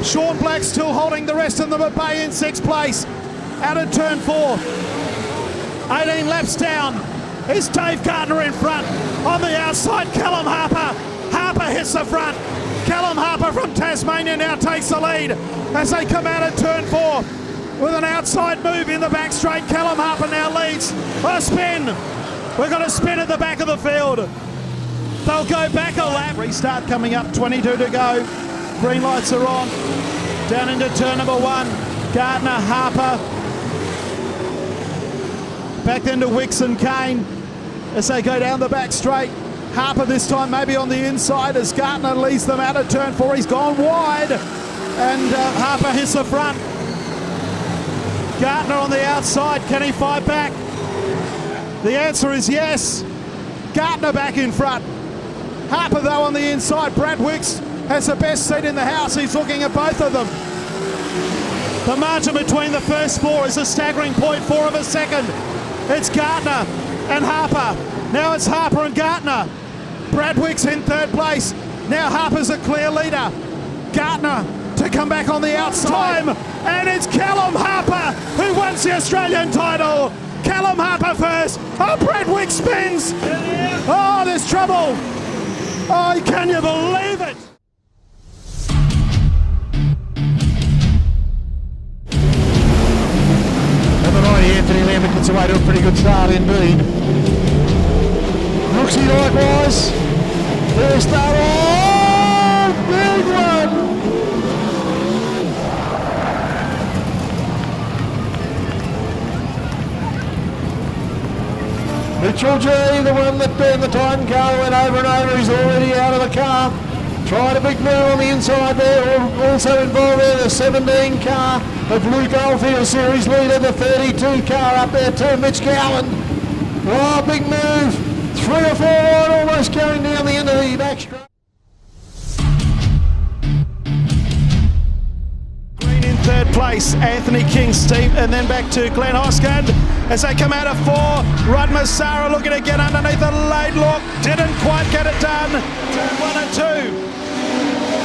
Sean Black still holding the rest of them at bay in 6th place. Out of turn 4. 18 laps down. Is Dave Gardner in front. On the outside, Callum Harper. Harper hits the front. Callum Harper from Tasmania now takes the lead as they come out of turn 4. With an outside move in the back straight, Callum Harper now leads. A spin. We've got a spin at the back of the field. They'll go back a lap. Restart coming up, 22 to go. Green lights are on. Down into turn number 1. Gardner, Harper. Back then to Wicks and Kane as they go down the back straight. Harper this time maybe on the inside as Gardner leads them out of turn 4. He's gone wide and Harper hits the front. Gardner on the outside, can he fight back? The answer is yes. Gardner back in front. Harper though on the inside. Brad Wicks has the best seat in the house. He's looking at both of them. The margin between the first 4 is a staggering 0.4 of a second. It's Gardner and Harper. Now it's Harper and Gardner. Brad Wicks in 3rd place. Now Harper's a clear leader. Gardner to come back on the outside. And it's Callum Harper who wins the Australian title. Callum Harper first. Oh, Brad Wicks spins. Oh, there's trouble. Oh, can you believe it?
Number 90, Anthony Lambert gets away to a pretty good start indeed. Brooksy likewise. First start. Oh, big one. Mitchell G, the one that burned the Titan car, went over and over. He's already out of the car. Tried a big move on the inside there. Also involved there, the 17 car of Luke Oldfield Series leader, the 32 car up there too, Mitch Cowan. Oh, big move. 3 or 4 wide, almost going down the end of the back straight.
Green in 3rd place, Anthony King, Steve, and then back to Glenn Hoskins as they come out of 4. Rod Massara looking to get underneath the late look. Didn't quite get it done. Turn 1 and 2.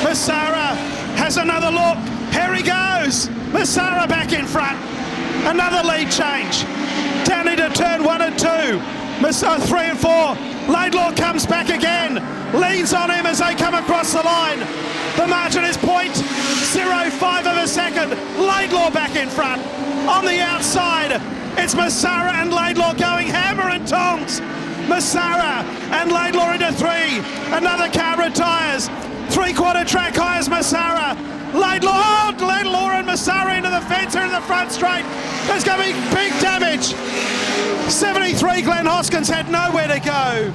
Massara has another look. Here he goes. Massara back in front. Another lead change. Down into turn 1 and 2. 3 and 4. Laidlaw comes back again. Leans on him as they come across the line. The margin is 0.05 of a second. Laidlaw back in front. On the outside, it's Massara and Laidlaw going hammer and tongs. Massara and Laidlaw into 3. Another car retires. 3/4 track hires Massara. Laidlaw and Massara into the fence here in the front straight. There's going to be big damage. 73 Glenn Hoskins had nowhere to go.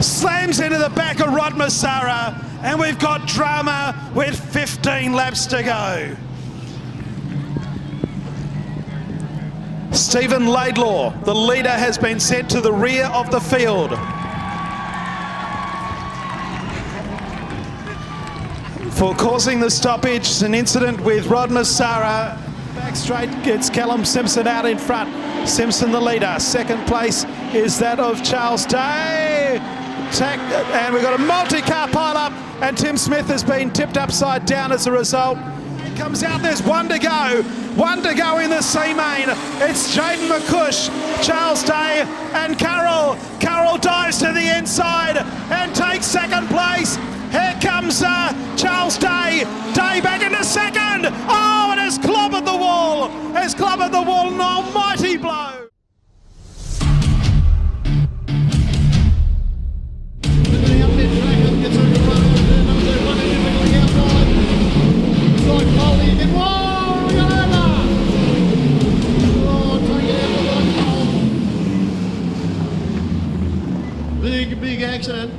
Slams into the back of Rod Massara, and we've got drama with 15 laps to go. Stephen Laidlaw, the leader, has been sent to the rear of the field. For causing the stoppage, an incident with Rod Massara. Back straight gets Callum Simpson out in front. Simpson the leader. 2nd place is that of Charles Day. And we've got a multi-car pile-up, and Tim Smith has been tipped upside down as a result. Comes out, there's 1 to go. 1 to go in the C-main. It's Jaden McCush, Charles Day, and Carroll. Carroll dives to the inside and takes 2nd place. Here comes comes Charles Day. Day back into second. Oh, it has clobbered the wall. Has clobbered the wall. An almighty blow.
Big accident.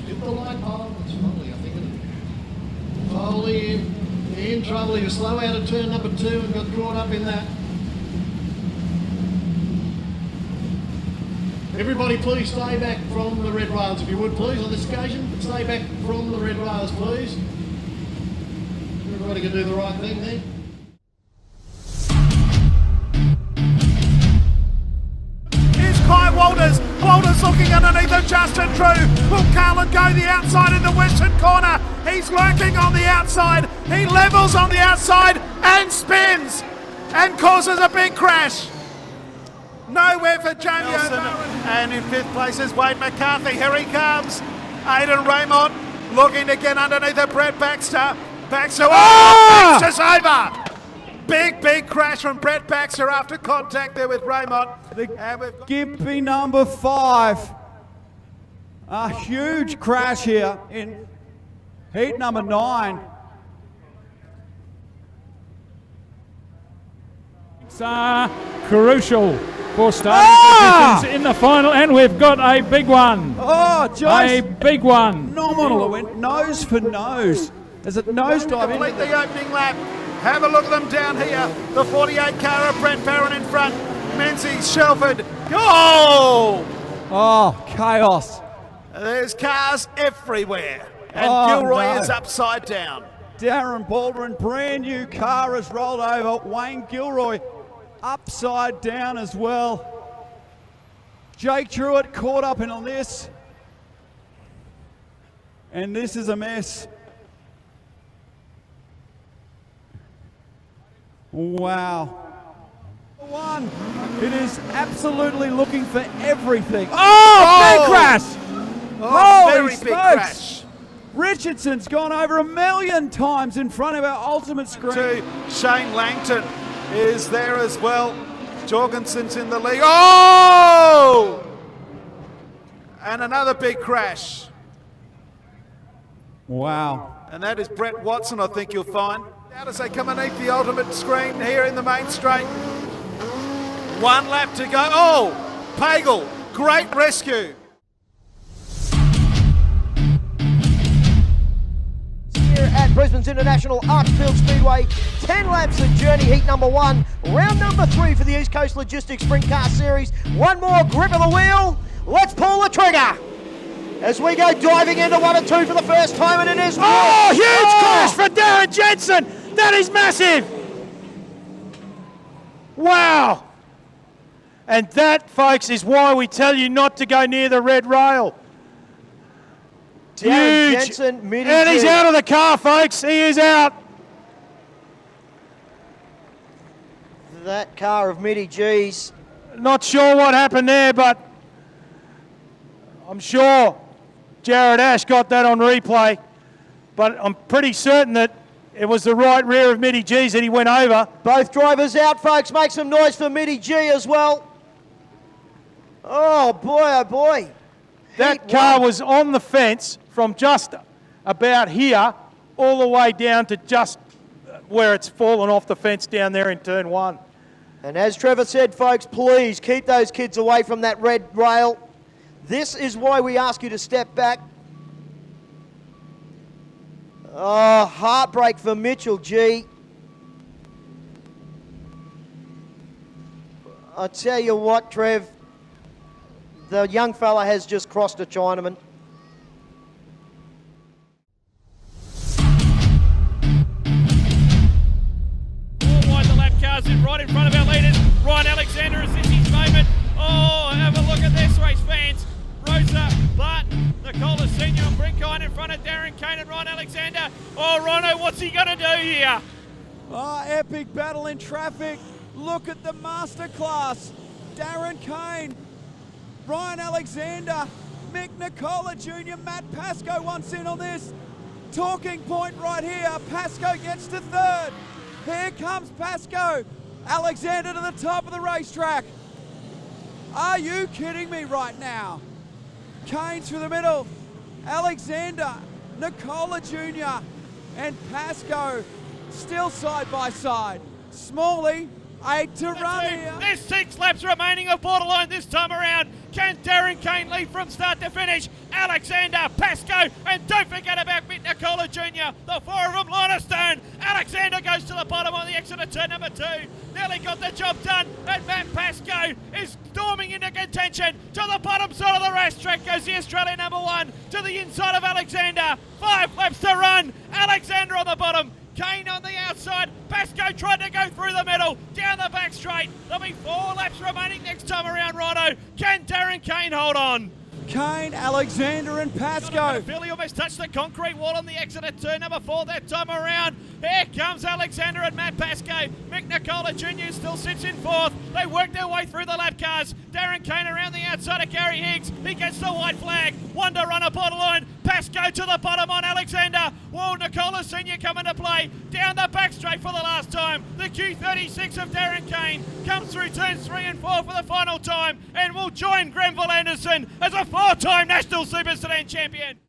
Hit the light pole. It's Foley, I think it is. Foley in trouble. He was slow out of turn number 2 and got caught up in that. Everybody please stay back from the red rails if you would please on this occasion. Stay back from the red rails please. Everybody can do the right thing there.
By Walters. Walters looking underneath of Justin Drew. Will Carlin go the outside in the western corner? He's lurking on the outside. He levels on the outside and spins and causes a big crash. Nowhere for Jamie O'Barron. And in 5th place is Wade McCarthy. Here he comes. Aidan Raymond looking to get underneath of Brett Baxter. Baxter, Baxter's over. Big crash from Brett Baxter after contact there with Raymond.
Gimpy number 5. A huge crash here in heat number 9.
It's crucial for starting positions in the final, and we've got a big one.
Oh, Joyce.
A big one.
Phenomenal. It went nose for nose. As it nosedive into
complete the opening lap. Have a look at them down here. The 48 car of Brett Barron in front. Menzies, Shelford. Go!
Oh, chaos.
There's cars everywhere. And Gilroy is upside down.
Darren Baldwin, brand new car has rolled over. Wayne Gilroy upside down as well. Jake Truitt caught up in on this. And this is a mess. Wow. One. It is absolutely looking for everything. Big crash!
Very big crash.
Richardson's gone over 1 million times in front of our ultimate screen.
Shane Langton is there as well. Jorgensen's in the lead. Oh! And another big crash.
Wow.
And that is Brett Watson, I think you'll find. Out as they come underneath the ultimate screen here in the main straight. 1 lap to go. Oh, Pagel, great rescue.
Here at Brisbane's International Archfield Speedway, 10 laps of journey heat number 1, round number 3 for the East Coast Logistics Sprint Car Series. One more grip of the wheel. Let's pull the trigger as we go diving into 1 and 2 for the first time, and it is...
Oh, huge crash for Darren Jensen. That is massive. Wow. And that, folks, is why we tell you not to go near the red rail.
Darren
Huge.
Jensen, Mitty
And he's
G.
out of the car, folks. He is out.
That car of Mitty G's.
Not sure what happened there, but I'm sure Jared Ash got that on replay. But I'm pretty certain that it was the right rear of Mitty G's that he went over.
Both drivers out, folks. Make some noise for Mitty G as well. Oh, boy.
That car was on the fence from just about here all the way down to just where it's fallen off the fence down there in turn 1.
And as Trevor said, folks, please keep those kids away from that red rail. This is why we ask you to step back. Oh, heartbreak for Mitchell G. I tell you what, Trev, the young fella has just crossed a Chinaman.
Wide the lap cars in right in front of our leaders. Ryan Alexander, is this his moment? Oh, have a look at this, race fans. Rosa, Barton, Nicola Senior and Brinkine in front of Darren Kane and Ryan Alexander. Oh, Rhino, what's he going to do here?
Oh, epic battle in traffic. Look at the masterclass. Darren Kane, Ryan Alexander, Mick Nicola Jr., Matt Pascoe wants in on this. Talking point right here. Pascoe gets to third. Here comes Pascoe. Alexander to the top of the racetrack. Are you kidding me right now? Kane through the middle. Alexander, Nicola Jr. and Pascoe still side by side. Smalley, 8 to run here.
There's 6 laps remaining of borderline this time around. Can Darren Kane lead from start to finish? Alexander, Pascoe, and don't forget about Mick Nicola Jr. The 4 of them line of stone. Alexander goes to the bottom on the exit of turn number 2. Nearly got the job done, and Matt Pascoe is storming into contention. To the bottom side of the racetrack goes the Australian number 1 to the inside of Alexander. 5 laps to run. Alexander on the bottom. Kane on the outside. Pascoe tried to go through the middle, down the back straight. There'll be 4 laps remaining next time around, Rhino. Can Darren Kane hold on?
Kane, Alexander and Pascoe.
Billy almost touched the concrete wall on the exit at turn number 4 that time around. Here comes Alexander and Matt Pascoe. Mick Nicola Jr. still sits in 4th. They work their way through the lap cars. Darren Kane around the outside of Gary Higgs. He gets the white flag. One to run a borderline. Pascoe to the bottom on Alexander. Whoa, Nicola Sr. coming to play. Down the back straight for the last time. The Q36 of Darren Kane comes through turns 3 and 4 for the final time and will join Grenville Anderson as a 4-time National Super Sedan champion.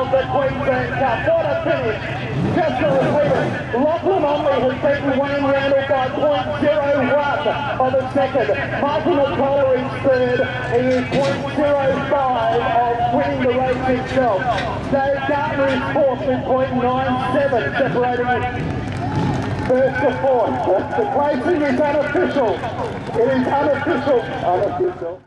of the Queensland Cup. What a finish. Just to repeat it, Lachlan Omley has beaten Wayne Randall by .01 of a second. Michael McCullough is third. He is .05 of winning the race himself. Dave Gardner is fourth with .97, separating first to fourth. The placing is unofficial. It is unofficial. Unofficial.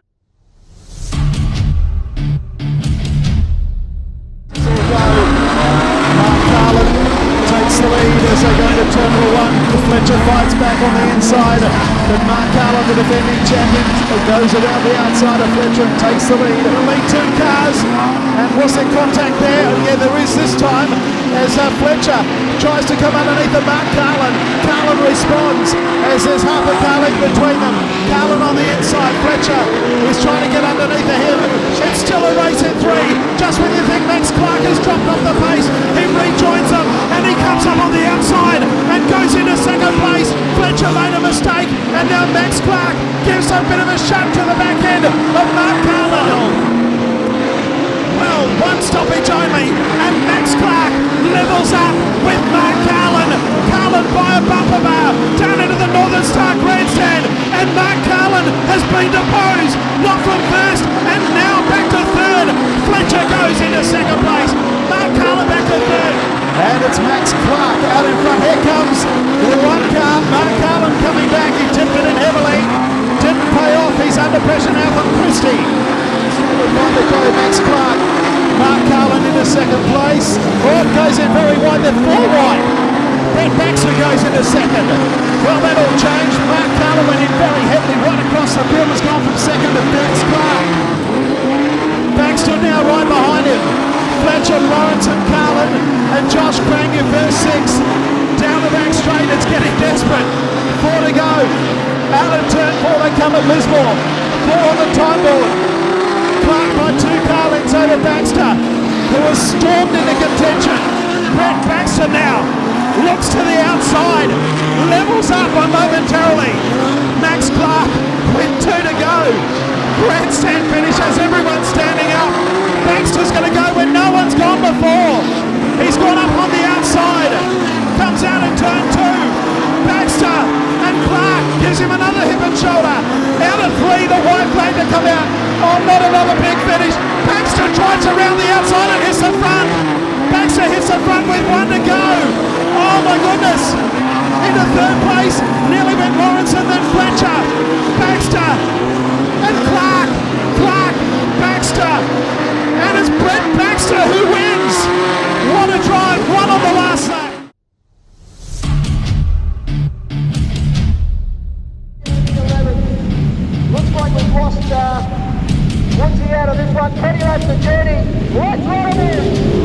Takes the lead as they go into Terminal 1. Fletcher fights back on the inside, but Mark Carlin, the defending champion, goes around the outside of Fletcher and takes the lead. The lead two cars, and was there contact there? Yeah, there is this time as Fletcher tries to come underneath the Mark Carlin. Carlin responds as there's half a car length between them. Carlin on the inside, Fletcher is trying to get underneath him. It's still a race in three. Just when you think Max Clark has dropped off the pace, he rejoins them and he comes up on the outside and goes into second place. Fletcher made a mistake and now Max Clark gives a bit of a shove to the back end of Mark Carlin. Well, one stoppage only and Max Clark levels up with Mark Carlin. Carlin by a bumper bar down into the Northern Star Grandstand, and Mark Carlin has been deposed, not from first and now back to third. Fletcher goes into second place. Mark Carlin back to third. And it's Max Clark out in front. Here comes the one car. Mark Carlin coming back. He tipped it in heavily. Didn't pay off. He's under pressure now from Christie. Find the guy, Max Clark. Mark Carlin into second place. Oh, it goes in very wide. They're four wide. Brett Baxter goes into second. Well, that all changed. Mark Carlin went in very heavily right across the field. Has gone from second to Max Clark. Baxter now right behind him. Fletcher, Lawrence and Carlin and Josh Crang in first six. Down the back straight, it's getting desperate. Four to go. Out of turn four, they come at Lismore. Four on the time board. Clark by two car lengths over Baxter, who was stormed into contention. Brett Baxter now looks to the outside, levels up momentarily. Max Clark with two to go. Grandstand finish as everyone's standing up. Baxter's going to go when no one's gone before. He's gone up on the outside. Comes out in turn two. Baxter and Clark gives him another hip and shoulder. Out of three, the white flag to come out. Oh, not another big finish. Baxter drives around the outside and hits the front. Baxter hits the front with one to go. Oh my goodness. Into third place. Nearly went Lawrence and then Fletcher. Baxter and Clark. Clark, Baxter. And it's Brett Baxter who wins. What a drive. One on the last lap.
Looks like we've lost Woodsy out of this one. Teddy loves the journey. Right on in.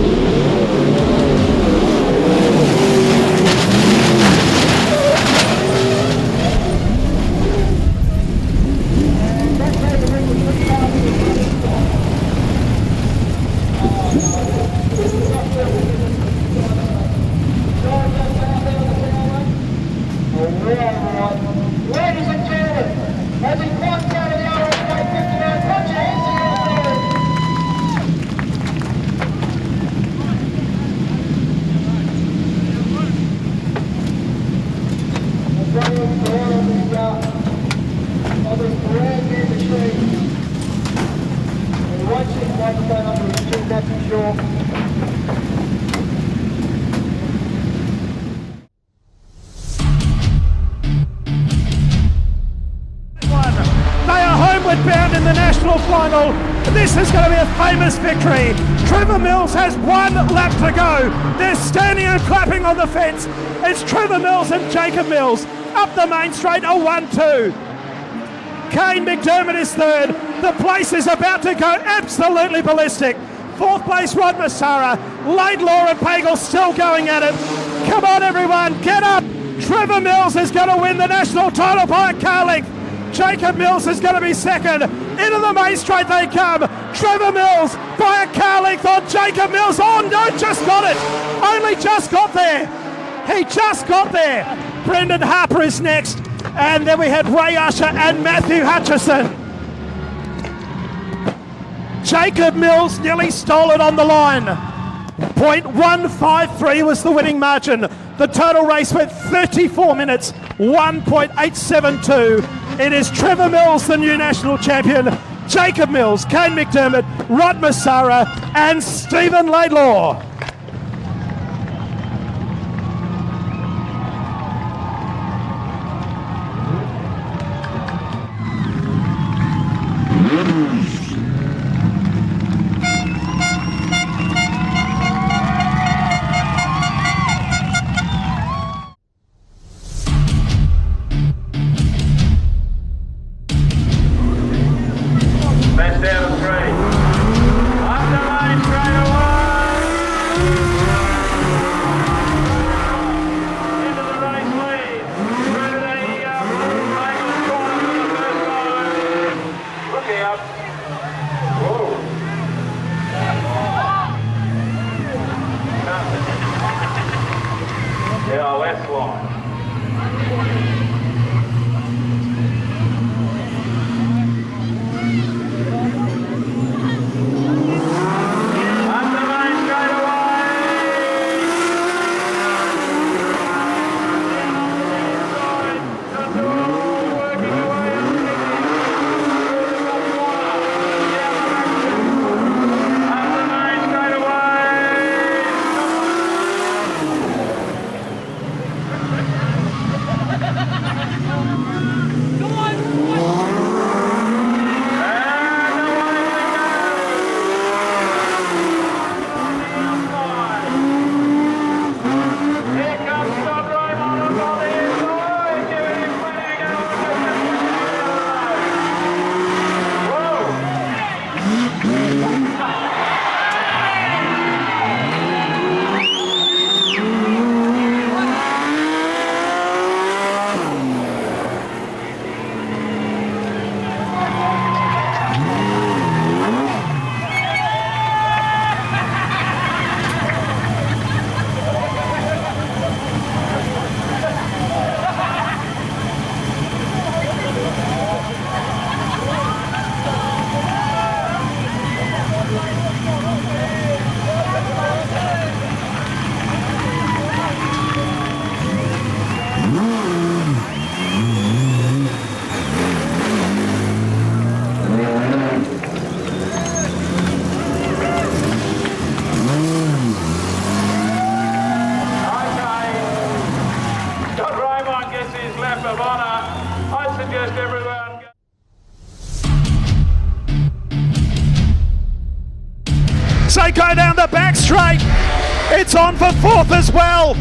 Ladies and gentlemen, as he climbs out of the RFK 59, put your hands of this brand new machine. And he won't see the microphone under his chin, that's for sure.
Bound in the national final. This is going to be a famous victory. Trevor Mills has one lap to go. They're standing and clapping on the fence. It's Trevor Mills and Jacob Mills up the main straight, a 1-2. Kane McDermott is third. The place is about to go absolutely ballistic. Fourth place, Rod Massara. Laidlaw and Pagel still going at it. Come on everyone, get up. Trevor Mills is going to win the national title by a car length. Jacob Mills is going to be second. Into the main straight they come. Trevor Mills by a car length on Jacob Mills. Oh no, just got it. Only just got there. He just got there. Brendan Harper is next. And then we had Ray Usher and Matthew Hutchison. Jacob Mills nearly stole it on the line.
.153 was the winning margin. The total race went 34 minutes, 1.872. It is Trevor Mills, the new national champion, Jacob Mills, Kane McDermott, Rod Massara and Stephen Laidlaw.
Best out of 3. Up the lane straight away. Into the race lead. Through the Michael's corner for the first time. Looking up. Whoa. Yeah, last line.
Seiko down the back straight. It's on for fourth as well.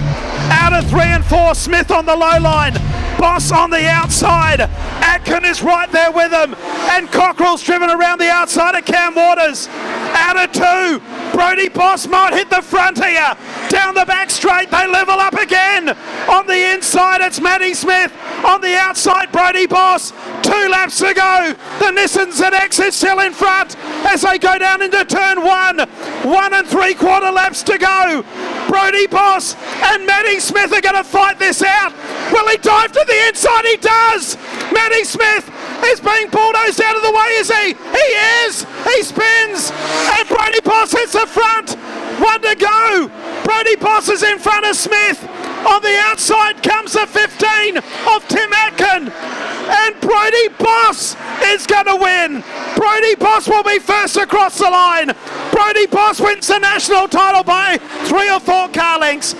Out of 3 and 4, Smith on the low line. Boss on the outside. Atkin is right there with him. And Cockrell's driven around the outside of Cam Waters. Out of 2. Brody Boss might hit the front here. Down the back straight, they level up again. On the inside, it's Matty Smith. On the outside, Brody Boss. 2 laps to go. The Nissan ZX is still in front as they go down into turn 1. 1 3/4 laps to go. Brody Boss and Matty Smith are going to fight this out. Will he dive to the inside? He does. Matty Smith is being bulldozed out of the way, is he? He is. He spins. And Brody Boss hits the front. 1 to go. Brody Boss is in front of Smith. On the outside comes the 15 of Tim Atkin. And Brody Boss is going to win. Brody Boss will be first across the line. Brody Boss wins the national title by 3 or 4 car lengths.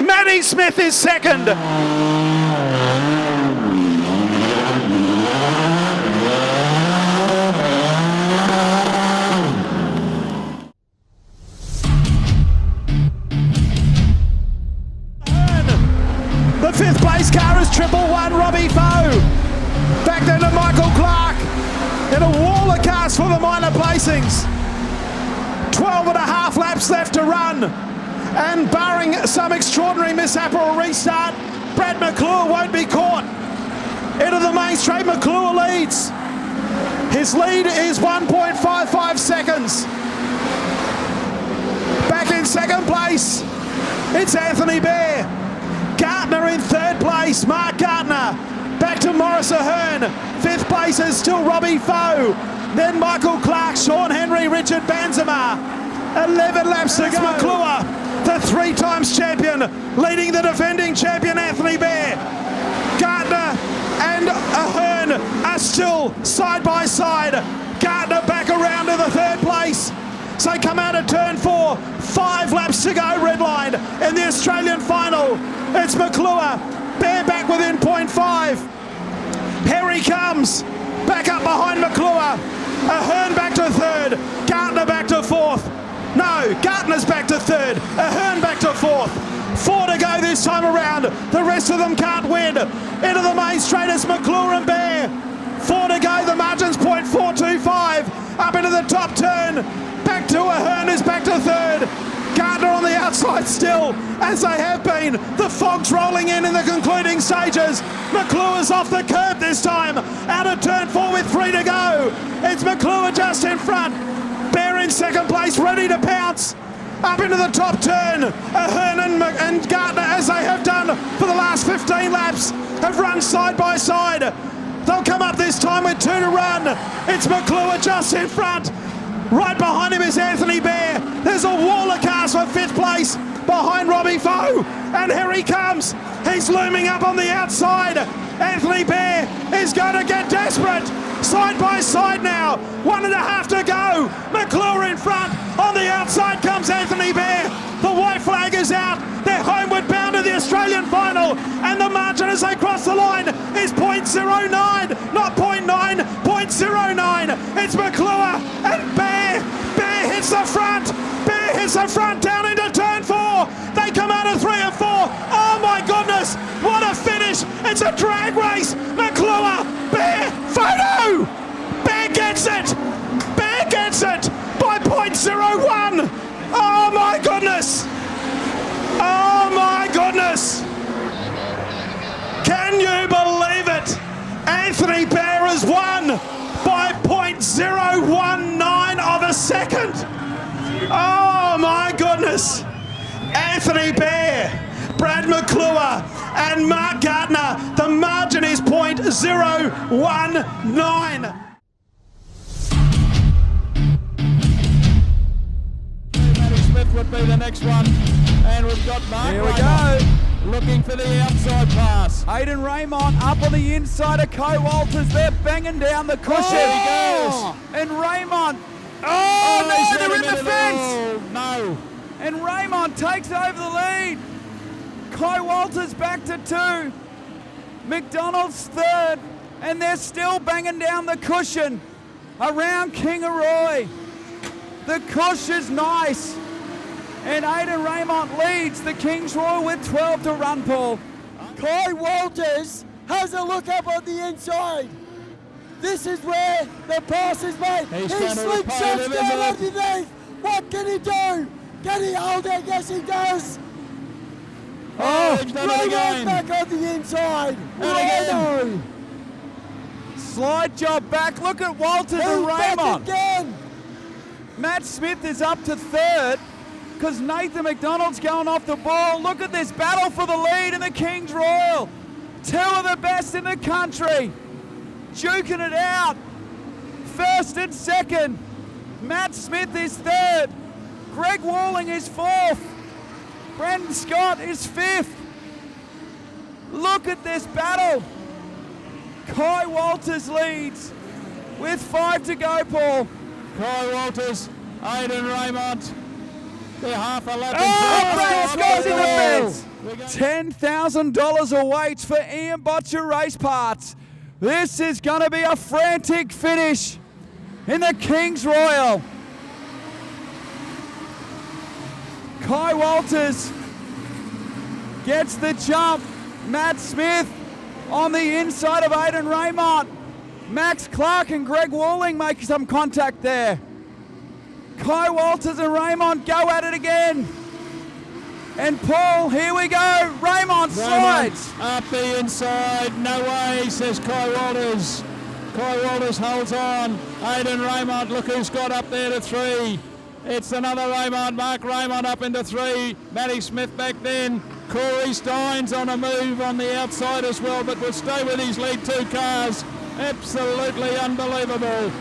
Matty Smith is second. The 5th place car is 111 Robbie Foe. Back then to Michael Clark. And a wall of cars for the minor placings. 12 and a half laps left to run. And barring some extraordinary mishap or a restart, Brad McClure won't be caught. Into the main straight, McClure leads. His lead is 1.55 seconds. Back in second place, it's Anthony Bear. Gartner in 3rd place, Mark Gartner. Back to Morris Ahern. 5th place is still Robbie Foe. Then Michael Clark, Sean Henry, Richard Banzema. 11 laps to go. McClure, the 3 times champion, leading the defending champion Anthony Bear. Gardner and Ahern are still side by side. Gardner back around to the 3rd place. So come out of turn 4, 5 laps to go, red line in the Australian final. It's McClure, Bear back within 0.5. Here he comes, back up behind McClure. Ahern back to 3rd, Gardner back to 4th. No, Gardner's back to 3rd, Ahern back to 4th. 4 to go this time around. The rest of them can't win. Into the main straight, it's McClure and Bear. 4 to go, the margin's 0.425. Up into the top turn. Back to Ahern, who's back to 3rd. Gardner on the outside still, as they have been. The fog's rolling in the concluding stages. McClure's off the curb this time. Out of turn 4 with 3 to go. It's McClure just in front. Bear in 2nd place, ready to pounce. Up into the top turn. Ahern and Gardner, as they have done for the last 15 laps, have run side by side. They'll come up this time with 2 to run. It's McClure just in front. Right behind him is Anthony Bear. There's a wall of cars for 5th place behind Robbie Foe. And here he comes. He's looming up on the outside. Anthony Bear is going to get desperate. Side by side now. 1.5 to go. McClure in front. On the outside comes Anthony Bear. The white flag is out. They're homeward bound to the Australian final. And the margin as they cross the line is 0.09. Not 0.9, 0.09. It's McClure and Bear. Bear hits the front. Bear hits the front down into turn 4. They come out of 3 and 4. Oh my goodness. What a finish. It's a drag race. McClure, Bear, photo. Bear gets it. Bear gets it by 0.01. Oh my goodness. Oh my goodness. Can you believe it? Anthony Bear has won by 0.019 of a second. Oh my goodness. Anthony Bear, Brad McClure and Mark Gardner. The margin is 0.019.
Smith would be the next one. And we've got Mark
Here we go.
Looking for the outside pass.
Aidan Raymond up on the inside of Kai Walters. They're banging down the cushion.
Oh,
and Raymond.
Oh
no, they're in the fence.
No.
And Raymond takes over the lead. Kai Walters back to 2. McDonald's 3rd. And they're still banging down the cushion around Kingaroy. The cush is nice. And Aidan Raymond leads the Kings Royal with 12 to run, Paul.
Kai Walters has a look up on the inside. This is where the pass is made. He slips shots down underneath. What can he do? Can he hold it? Yes, he does. Raymond's back on the inside.
Rhino. Slide job back. Look at Walters and Raymond.
Again.
Matt Smith is up to 3rd. Because Nathan McDonald's going off the ball. Look at this battle for the lead in the Kings Royal. 2 of the best in the country. Duking it out. 1st and 2nd. Matt Smith is 3rd. Greg Walling is 4th. Brendan Scott is 5th. Look at this battle. Kai Walters leads with 5 to go, Paul.
Kai Walters, Aidan Raymond. They're half a lap.
Brendan Scott's in the fence. $10,000 awaits for Ian Botcher Race Parts. This is going to be a frantic finish in the Kings Royal. Kai Walters gets the jump. Matt Smith on the inside of Aidan Raymond. Max Clark and Greg Walling make some contact there. Kai Walters and Raymond go at it again. And Paul, here we go. Raymond slides.
Up the inside. No way, says Kai Walters. Kai Walters holds on. Aidan Raymond, look who's got up there to 3. It's another Raymond. Mark Raymond up into 3. Matty Smith back then. Corey Steins on a move on the outside as well, but will stay with his lead 2 cars. Absolutely unbelievable.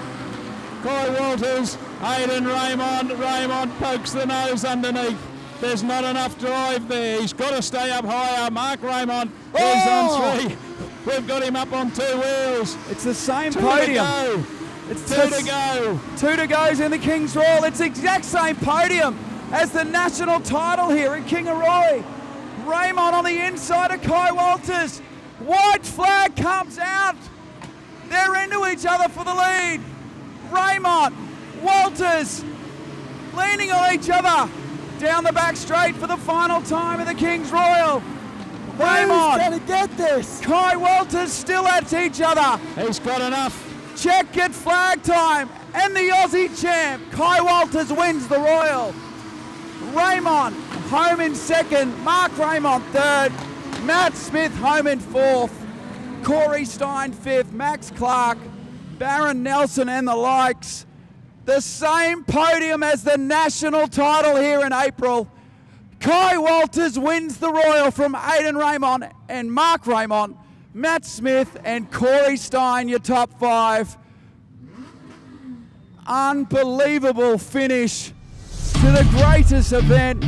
Kai Walters Aidan Raymond pokes the nose underneath. There's not enough drive there. He's got to stay up higher. Mark Raymond is on 3. We've got him up on 2 wheels.
It's the same
2
podium.
to go.
It's
2 to go.
2 to go's in the King's Royal. It's the exact same podium as the national title here in Kingaroy. Raymond on the inside of Kai Walters. White flag comes out. They're into each other for the lead. Raymond, Walters, leaning on each other down the back straight for the final time of the King's Royal. Raymond
going to get this?
Kai Walters still at each other.
He's got enough.
Check at flag time, and the Aussie champ, Kai Walters, wins the Royal. Raymond home in second, Mark Raymond third, Matt Smith home in fourth, Corey Stein fifth, Max Clark, Baron Nelson and the likes. The same podium as the national title here in April. Kai Walters wins the Royal from Aidan Raymond and Mark Raymond. Matt Smith and Corey Stein, your top 5. Unbelievable finish to the greatest event